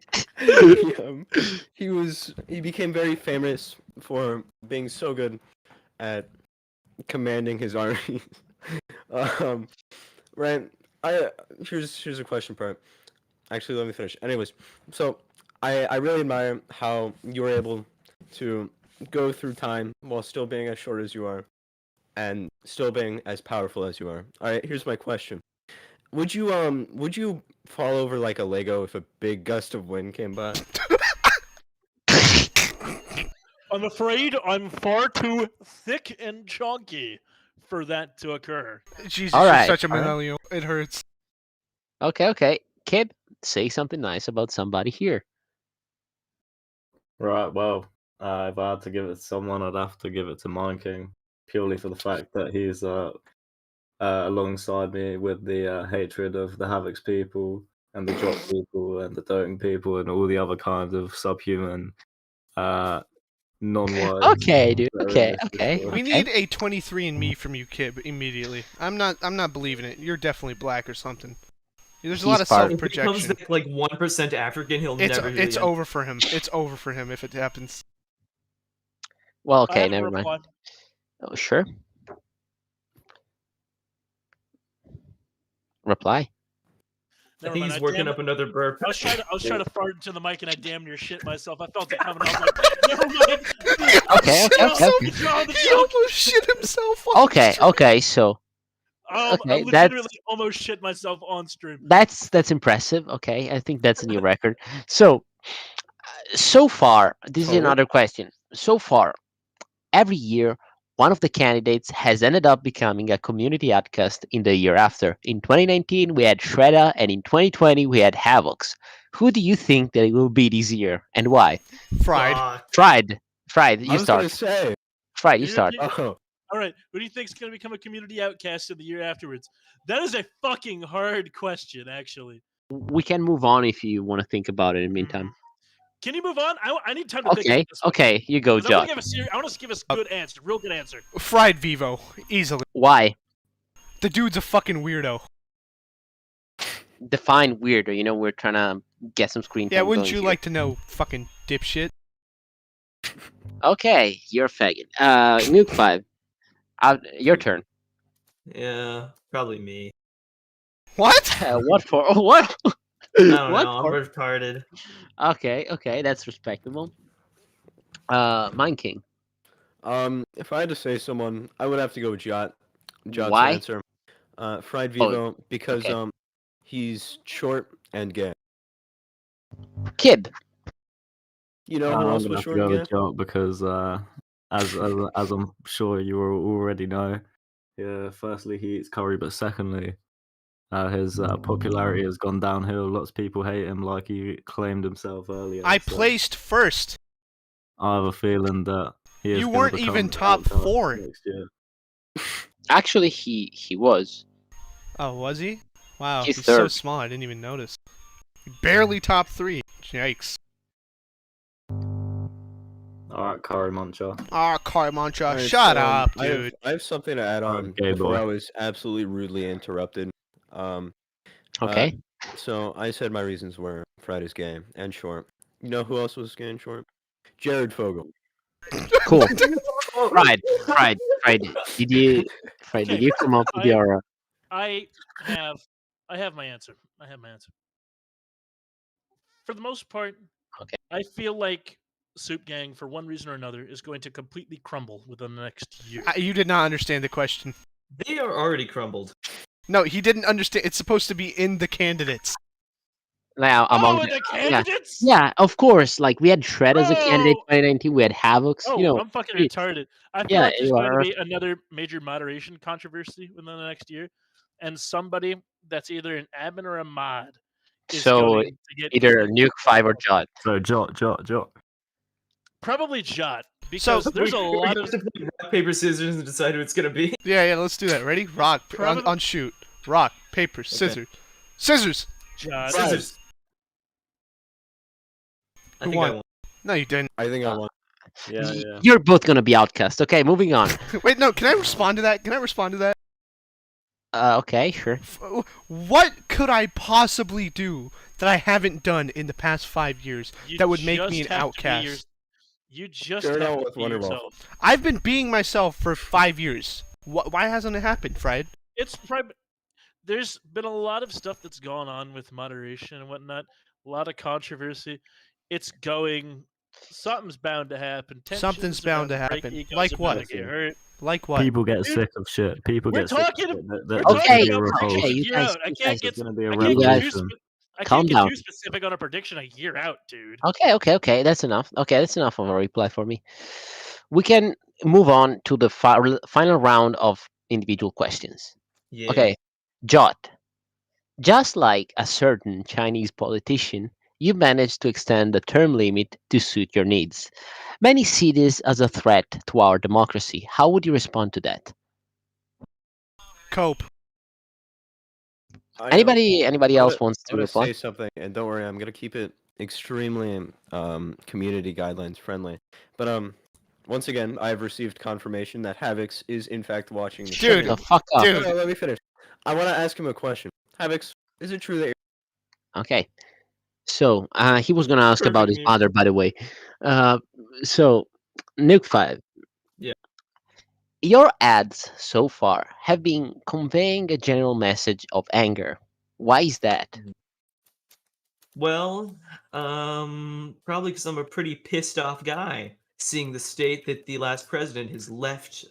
He became very famous for being so good at commanding his army. Right. Here's a question part. Actually, let me finish. Anyways, so I really admire how you were able to go through time while still being as short as you are, and still being as powerful as you are. All right, here's my question: would you fall over like a Lego if a big gust of wind came by? I'm afraid I'm far too thick and chunky for that to occur. Jesus, All you're right, such a all right. millennial. It hurts. Okay. Kib, say something nice about somebody here. Right, well, if I had to give it to someone, I'd have to give it to Mind King, purely for the fact that he's alongside me with the hatred of the Havoc's people and the Jot people and the Doting people and all the other kinds of subhuman non-words Okay, dude. that are in Okay, this okay. Discord. We Okay. need a 23andMe from you, Kib, immediately. I'm not believing it. You're definitely black or something. There's a lot He's of part- If he becomes self-projection. like 1% African, he'll never do it It's again. over for him. It's over for him if it happens. Well, I okay, have a never mind. reply. Oh, sure. Reply. I Never think mind. he's I working damn up another burp. I was trying to fart into the mic and I damn near shit myself. I felt it coming. I was like, never mind. Okay, okay, okay, okay. The He joke. almost shit himself on Okay, stream. okay. So I okay, legitimately almost shit myself on stream. that's impressive. Okay, I think that's a new record. So far, this is Total? another question. So far, every year, one of the candidates has ended up becoming a community outcast in the year after. In 2019, we had Shredder, and in 2020, we had Havocs. Who do you think that it will be this year, and why? Fried. Fried, I you was gonna start. say. Fried, you start. Oh, All right, who do you think's going to become a community outcast in the year afterwards? That is a fucking hard question, actually. We can move on if you want to think about it in the meantime. Can you move on? I need time to think about Okay, this one. okay, you go, 'Cause I want Jock. to give us a good answer, real good answer. Fried Vivo. Easily. Why? The dude's a fucking weirdo. Define weirder. You know, we're trying to get some screen time. Yeah, wouldn't going you here. like to know, fucking dipshit? Okay, you're a faggot. Nuke 5. Your turn. Yeah, probably me. What? What for? What? I don't What know. I'm for? retarded. Okay, that's respectable. Mind King. if I had to say someone, I would have to go with Jot. Jot's Why? answer. Fried Oh, Vivo because okay. he's short and gay. Kib. You know who I'm else gonna was have to short go and with gay? Jock because as I'm sure you already know, yeah. Firstly, he eats curry, but secondly, his popularity has gone downhill. Lots of people hate him, like he claimed himself earlier. I so placed first. I have a feeling that he is You gonna weren't become even the top outcast 4. next year. Actually, he was. Oh, was he? Wow, He's he's so third. small. I didn't even notice. Barely top 3. Yikes. All right, curry muncher. Ah, Carmancha, Alright, shut so, up, I have, dude. I have something to add on gay before boy. I was absolutely rudely interrupted. Okay. So I said my reasons were Friday's gay and short. You know who else was gay and short? Jared Fogle. Cool. Fried. Did you Okay, come up with I- your? I have my answer. For the most part, Okay. I feel like Soup Gang, for one reason or another, is going to completely crumble within the next year. You did not understand the question. They are already crumbled. No, he didn't understand. It's supposed to be in the candidates. Now among and the yeah. candidates? Yeah, of course. Like we had Shred as a candidate Bro! 2019. We had Havocs. Oh, You know, I'm fucking pretty- retarded. I feel Yeah, like there's you going to are. be another major moderation controversy within the next year, and somebody that's either an admin or a mod is So going to get either completely Nuke 5 or crumbled. Jot. Jot. Probably Jot, because there's a We lot have of to play rock, paper, scissors and decide who it's gonna be. Yeah, let's do that. Ready? Rock, on shoot. Rock, paper, scissors. Scissors! Jot. Scissors. I Who think won? I won. No, you didn't. I think I won. Yeah. You're both gonna be outcast. Okay, moving on. Wait, no, can I respond to that? Okay, sure. What could I possibly do that I haven't done in the past 5 years You that would make me just an have to be outcast? You just Turn have out to with be Wonderball. yourself. I've been being myself for 5 years. Why hasn't it happened, Fried? There's been a lot of stuff that's gone on with moderation and whatnot. A lot of controversy. It's going. Something's bound to happen. Something's Tensions are bound to break, happen. egos Like are what? bound to get hurt. Like what? People get Dude, sick of shit. People we're get sick of talking- shit. We're Okay, talking about revolt. predictions okay, a you year guys- out. I you can't guys- get. There's gonna be a I can't get revolution. I Calm can't get down. too specific on a prediction a year out, dude. Okay. That's enough. Okay, that's enough of a reply for me. We can move on to the final round of individual questions. Yeah. Okay, Jot. Just like a certain Chinese politician, you managed to extend the term limit to suit your needs. Many see this as a threat to our democracy. How would you respond to that? Cope. Anybody else wants to I want to reply? say something, and don't worry, I'm gonna keep it extremely community guidelines friendly. But once again, I have received confirmation that Havix is in fact watching the Dude, The stream. fuck up. dude. No, let me finish. I want to ask him a question. Havix, is it true that you're... Okay. So he was gonna ask about Perfect his meme. mother, by the way. So Nuke 5. Yeah. Your ads so far have been conveying a general message of anger. Why is that? Well, probably because I'm a pretty pissed off guy, seeing the state that the last president has left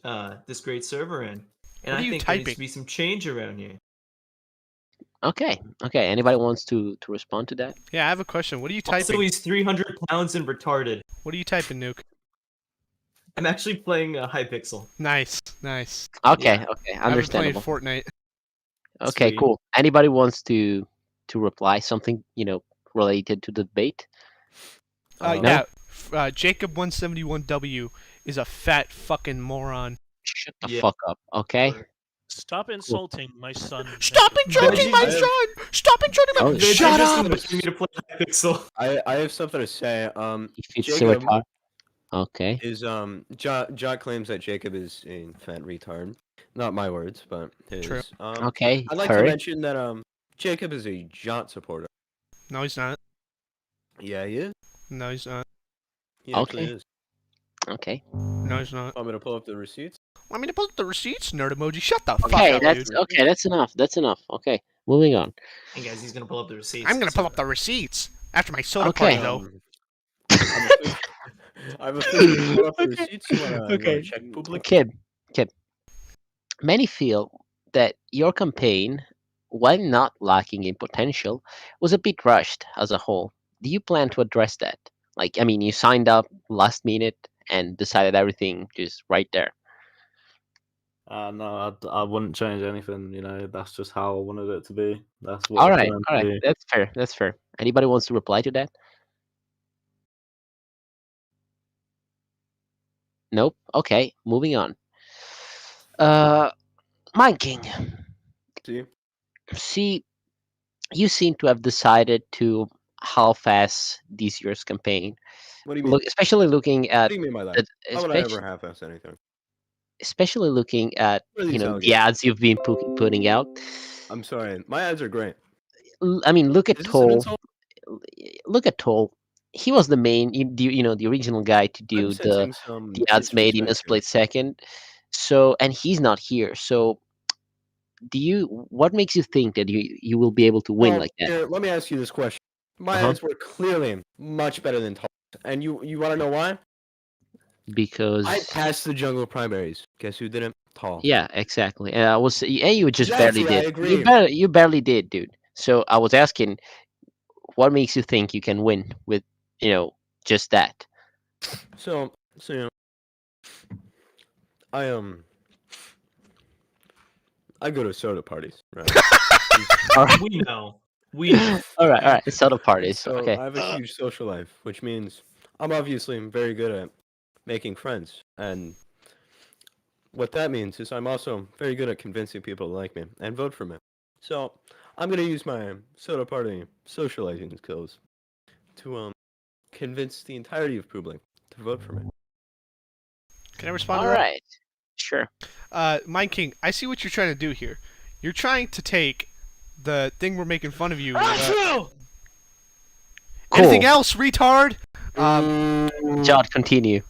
this great server in, and What are I you think there needs typing? to be some change around here. Okay. Anybody wants to respond to that? Yeah, I have a question. What are you Also, typing? he's 300 pounds and retarded. What are you typing, Nuke? I'm actually playing Hypixel. Nice, nice. Okay. Yeah. Okay. I've been playing Understandable. Fortnite. Okay. Sweet. Cool. Anybody wants to reply something related to the debate? No? Yeah. Jacob171W is a fat fucking moron. Shut the Yeah. fuck up. Okay. Stop insulting my son. Stop Jacob. insulting my Veggie- son! Stop insulting my Oh, They Shut just up! invited me to play Hypixel. I have something to say. If it's Jacob so retard. Okay. is Jot claims that Jacob is a fat retard. Not my words, but his. True. Okay. I'd like to Heard. mention that Jacob is a Jot supporter. No, he's not. Yeah, he is. No, he's not. He actually Okay. is. Okay. No, he's not. Want me to pull up the receipts? Want me to put the receipts? Nerd emoji. Shut the fuck Okay. up, That's dude. okay. That's enough. That's enough. Okay. Moving on. Hey guys, he's gonna pull up the receipts. I'm gonna pull so- up the receipts after my soda Okay. party, though. I'm officially pull up the receipts. You wanna Okay. check public? Kid. Many feel that your campaign, while not lacking in potential, was a bit rushed as a whole. Do you plan to address that? Like, I mean, you signed up last minute and decided everything just right there. No, I wouldn't change anything. That's just how I wanted it to be. That's what All I right. planned All to right. be. That's fair. That's fair. Anybody wants to reply to that? Nope. Okay. Moving on. Mind King. See? See, you seem to have decided to half-ass this year's campaign. What do you mean? Especially looking What at do you mean by that? the, How would I ever especially, half-ass anything? especially looking at What are these the allegations? ads you've been putting out. I'm sorry. My ads are great. I mean, look at Is this an Toll. insult? Look at Toll. He was the main, the original guy to I'm do the sensing some ads made in a disrespect here. split second. So, and he's not here. So, what makes you think that you will be able to win Well, like that? here, let me ask you this question. My Uh-huh. ads were clearly much better than Toll's. And you want to know why? Because I passed the jungle primaries. Guess who didn't? Tall. yeah, exactly. And you just Exactly, barely I did. agree. You barely did, dude. So I was asking, what makes you think you can win with just that? So I I go to soda parties, right? We know. We know. All right. It's other parties. So Okay. I have a huge social life, which means I'm obviously very good at making friends. And what that means is I'm also very good at convincing people to like me and vote for me. So I'm gonna use my soda party socializing skills to convince the entirety of public to vote for me. Can I respond All to that? right. Sure. Mind King, I see what you're trying to do here. You're trying to take the thing we're making fun of you. Cool. Anything else, retard? Jot, continue.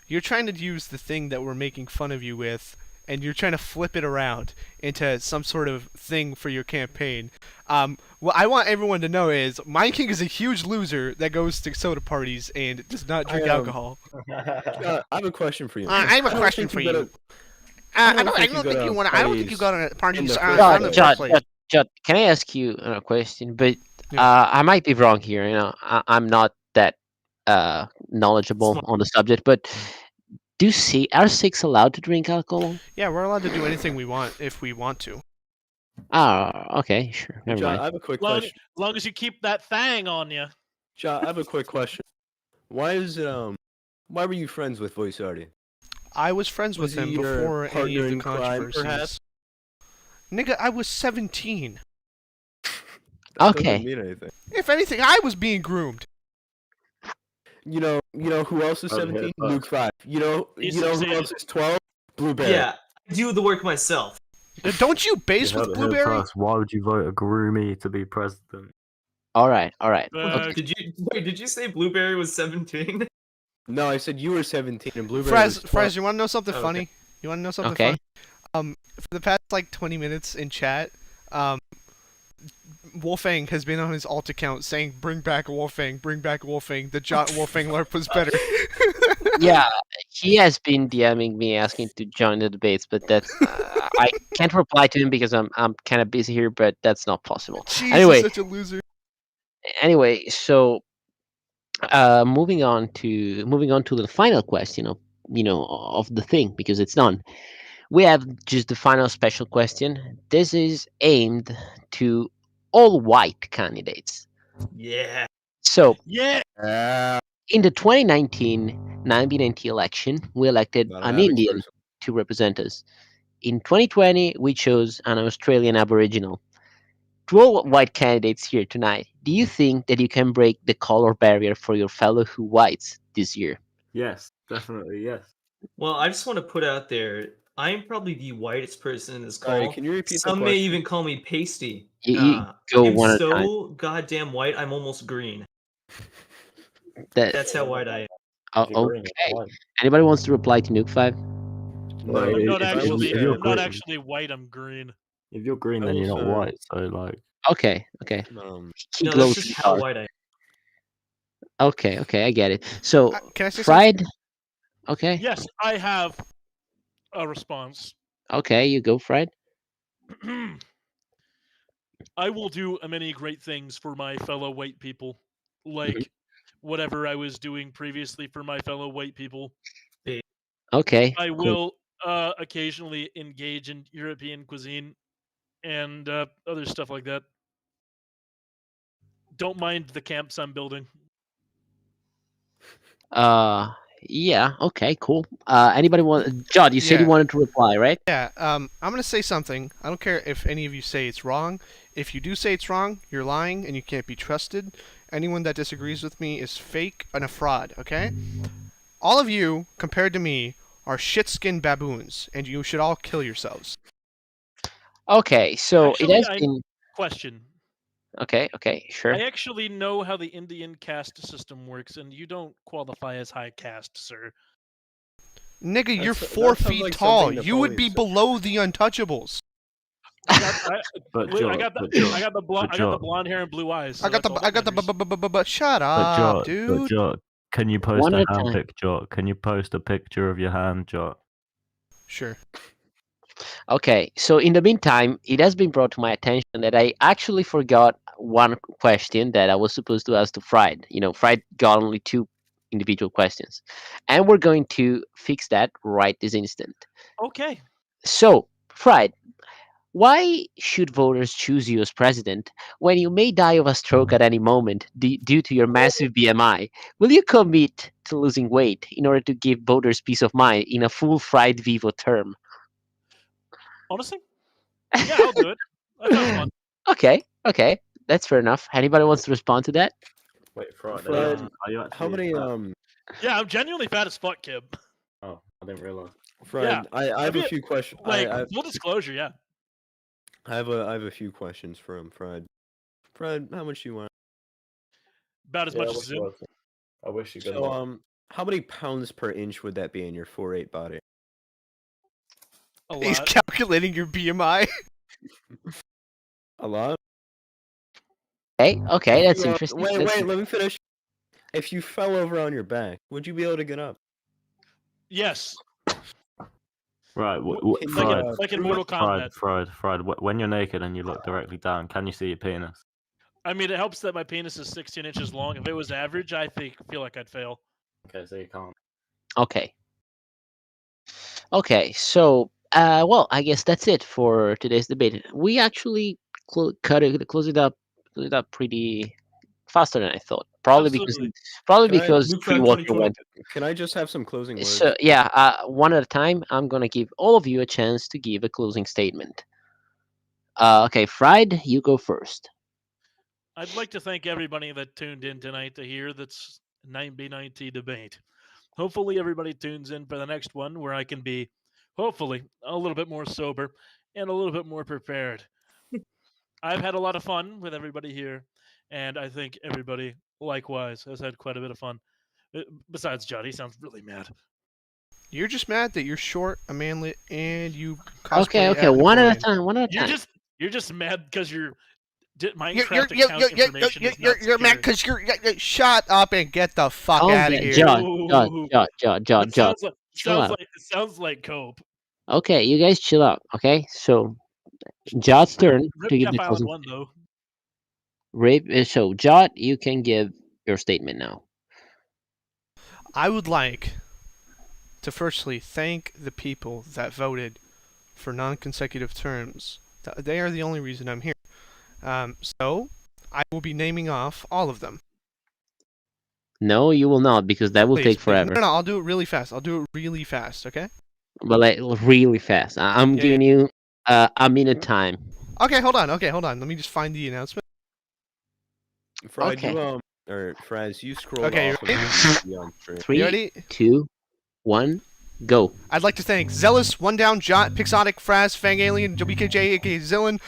You're trying to use the thing that we're making fun of you with, and you're trying to flip it around into some sort of thing for your campaign. What I want everyone to know is Mind King is a huge loser that goes to soda parties and does not drink alcohol. I have a question for you. I have a don't question think for you you. gotta- I don't don't think think you go you to want. I don't think you parties go to parties. in the in first the place. first place. Jot, can I ask you a question? But Yeah. I might be wrong here. I'm not that knowledgeable Smart. on the subject. But are Sikhs allowed to drink alcohol? Yeah, we're allowed to do anything we want if we want to. Ah, okay, sure. Never John, mind. I have a quick Long, question. long as you keep that fang on you. John, I have a quick question. Why why were you friends with Voice Artie? I was friends with Was him he your before any partner of the in crime, controversies. perhaps? Nigga, I was 17. That Okay. doesn't mean anything. If anything, I was being groomed. You know who else is Heard it here 17? first. Luke 5. You know He's who stated. else is 12? Blueberry. Yeah, I do the work myself. Don't you You base heard with it here Blueberry? first. Why would you vote a groomie to be president? All right. Bag. Did you say Blueberry was 17? No, I said you were 17 and Blueberry was 12. Frez, you want to know something Okay. funny? You want to know something Okay. funny? For the past like 20 minutes in chat, Wolfang has been on his alt account saying, "Bring back Wolfang, bring back Wolfang. The Wolfang LARP was better." Yeah, he has been DMing me asking to join the debates, but that's I can't reply to him because I'm kind of busy here, but that's not possible. Jeez, Anyway, he's such a loser. So moving on to the final question of of the thing, because it's done. We have just the final special question. This is aimed to all white candidates. Yeah. So Yeah. in the 2019 1990 election, we elected Not an average Indian person. to represent us. In 2020, we chose an Australian Aboriginal. To all white candidates here tonight, do you think that you can break the color barrier for your fellow who whites this year? Yes, definitely yes. Well, I just want to put out there, I am probably the whitest person in this call. Sorry, can you repeat the Some may question? even call me pasty. You go I'm one at a time. so goddamn white, I'm almost green. That, That's how white I am. oh, If you're green, okay. you're white. Anybody wants to reply to Nuke 5? No, Well, I'm not if actually. you're I'm not green- actually white. I'm green. If you're green, I then you're not also- white. So like, Okay. He No, glows that's just really how hard. white I am. Okay, I get it. So, Can I say something? Fried? Okay. Yes, I have a response. Okay, you go, Fried. I will do many great things for my fellow white people, like whatever I was doing previously for my fellow white people. Okay. I cool. will occasionally engage in European cuisine and other stuff like that. Don't mind the camps I'm building. Yeah. Okay. Cool. Anybody want? Jod, you said you Yeah. wanted to reply, right? Yeah, I'm gonna say something. I don't care if any of you say it's wrong. If you do say it's wrong, you're lying and you can't be trusted. Anyone that disagrees with me is fake and a fraud, okay? All of you, compared to me, are shit-skinned baboons, and you should all kill yourselves. Okay. So Actually, it has been. Question. Okay. Sure. I actually know how the Indian caste system works, and you don't qualify as high caste, sir. Nigga, you're That 4 sounds feet like tall. something You would be Napoleon below the untouchables. I got but the blonde hair and blue eyes. So that's all that matters. Shut but up, Jot, dude. can you post One a at a hand time. pic, Jot? Can you post a picture of your hand, Jot? Sure. Okay, so in the meantime, it has been brought to my attention that I actually forgot one question that I was supposed to ask to Fried. Fried got only 2 individual questions, and we're going to fix that right this instant. Okay. So, Fried, why should voters choose you as president when you may die of a stroke at any moment due to your massive BMI? Will you commit to losing weight in order to give voters peace of mind in a full Fried Vivo term? Honestly, yeah, I'll do it. That sounds fun. Okay, that's fair enough. Anybody wants to respond to that? Wait, Friday. Fred, Are you actually? How many Yeah, I'm genuinely fat as fuck, Kib. Oh, I didn't realize. Fred, Yeah. I have a few questions. Like, I full disclosure, yeah. have a few questions for him, Fred. Fred, how much do you want? About as much as Zoom. I wish you could. So how many pounds per inch would that be in your 4'8" body? A He's lot. calculating your BMI. A lot. Okay, that's You, interesting. Wait, That's- let me finish. If you fell over on your back, would you be able to get up? Yes. Right, Can you, Fried, Like in Mortal Kombat. Fried. When you're naked and you look directly down, can you see your penis? I mean, it helps that my penis is 16 inches long. If it was average, I feel like I'd fail. Okay, so you can't. Okay, so well, I guess that's it for today's debate. We actually close it up pretty faster than I thought. Probably Absolutely. because Luke pre-water 2020. went. Can I just have some closing words? So yeah, one at a time. I'm gonna give all of you a chance to give a closing statement. Okay, Fried, you go first. I'd like to thank everybody that tuned in tonight to hear this 9B9T debate. Hopefully, everybody tunes in for the next one where I can be, hopefully, a little bit more sober and a little bit more prepared. I've had a lot of fun with everybody here, and I think everybody likewise has had quite a bit of fun. Besides Judd, he sounds really mad. You're just mad that you're short, a manlet, and you Okay, cosplay okay, as one at a Napoleon. time, one at a You're time. just mad because your Minecraft account information is not you're mad secure. because you're shut up and get the fuck Calm out of down, here. Jot, That chill out. sounds like cope. Okay, you guys chill out. Okay, so Jot's turn Rip to give Jeff the Island closing. 1 though. So Jot, you can give your statement now. I would like to firstly thank the people that voted for non-consecutive terms. They are the only reason I'm here. So I will be naming off all of them. No, you will not, because that will Please, take please. forever. No, I'll do it really fast. Okay? But like really fast. I'm Yeah, giving you a minute time. Okay, hold on. Let me just find the announcement. Fried, Okay. or Fraz, you scrolled Okay, you off of ready? the on stream. 3, You ready? 2, 1, go. I'd like to thank Zealous, One Down, Jot, Pixotic, Fraz, Fang Alien, WKJ, aka Zillin,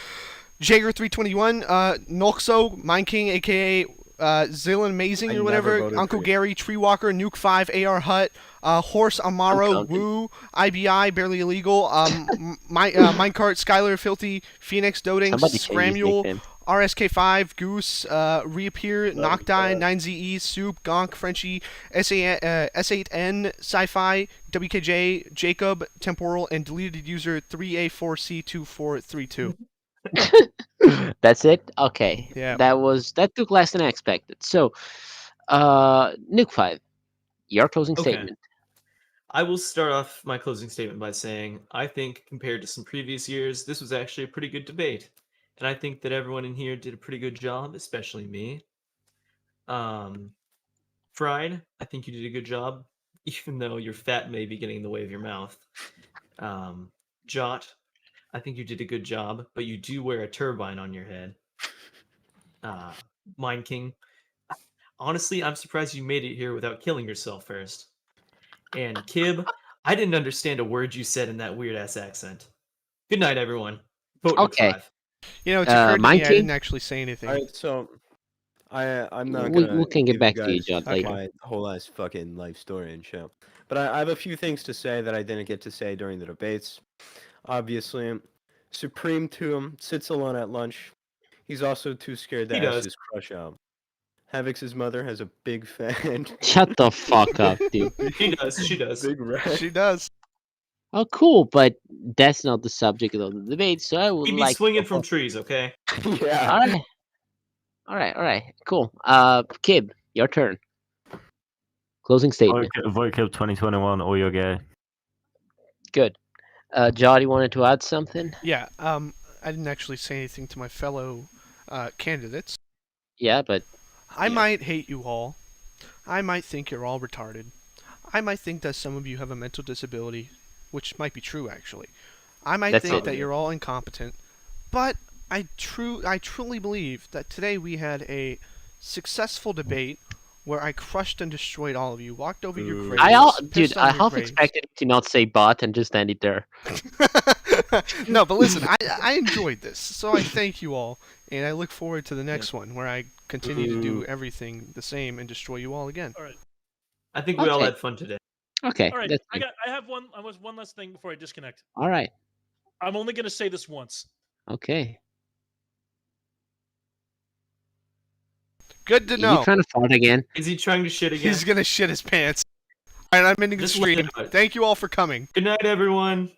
Jager321, Nolxo, Mind King, aka Zillin Amazing I or never whatever, voted Uncle for you. Gary, Treewalker, Nuke 5, AR Hut, Horse Amaro, counting. Woo, IBI, Barely Illegal, Minecart, Skylar, Filthy, Phoenix, Doting, Somebody change his Scramule, nickname. RSK5, Goose, Reappear, Noctine, 9ZE, Soup, Gonk, Frenchie, S8N, Sci-Fi, WKJ, Jacob, Temporal, and deleted user 3A4C2432. That's it? Okay. Yeah. That took less than I expected. So Nuke 5, your closing Okay. statement. I will start off my closing statement by saying I think compared to some previous years, this was actually a pretty good debate. And I think that everyone in here did a pretty good job, especially me. Fried, I think you did a good job, even though your fat may be getting in the way of your mouth. Jot, I think you did a good job, but you do wear a turbine on your head. Mind King, honestly, I'm surprised you made it here without killing yourself first. And Kib, I didn't understand a word you said in that weird ass accent. Good night, everyone. Vote Nuke Okay. 5. You know, it's occurred to Mind me I King? didn't actually say anything. Alright, so I'm not We gonna can get give back you to you, guys John, later. my whole ass fucking life story and shit. But I have a few things to say that I didn't get to say during the debates. Obviously, Supreme Tomb sits alone at lunch. He's also too scared to He ask does. his crush out. Havix's mother has a big fan. Shut the fuck up, dude. She does. She does. Big red. She does. Oh, cool, but that's not the subject of the debate, so I would He'd be like. swinging from trees, okay? Yeah. All right, cool. Kib, your turn. Closing statement. Vote Kib 2021 or you're gay. Good. Jody wanted to add something? Yeah, I didn't actually say anything to my fellow candidates. Yeah, but I Yeah. might hate you all. I might think you're all retarded. I might think that some of you have a mental disability, which might be true actually. I might That's think it. that you're all incompetent. But I truly believe that today we had a successful debate where I crushed and destroyed all of you, walked over your Ooh. graves, dude, pissed I on your half graves. expected to not say but and just end it there. No, but listen, I enjoyed this, so I thank you all, and I look forward to the next one where I continue to do everything the same and destroy you all again. All right. I think we all Okay. had fun today. Okay, All right. that's I good. have one last thing before I disconnect. All right. I'm only going to say this once. Okay. Good to You know. trying to fart again? Is he trying to shit again? He's gonna shit his pants. Alright, I'm ending the Just let stream. it out. Thank you all for coming. Good night, everyone.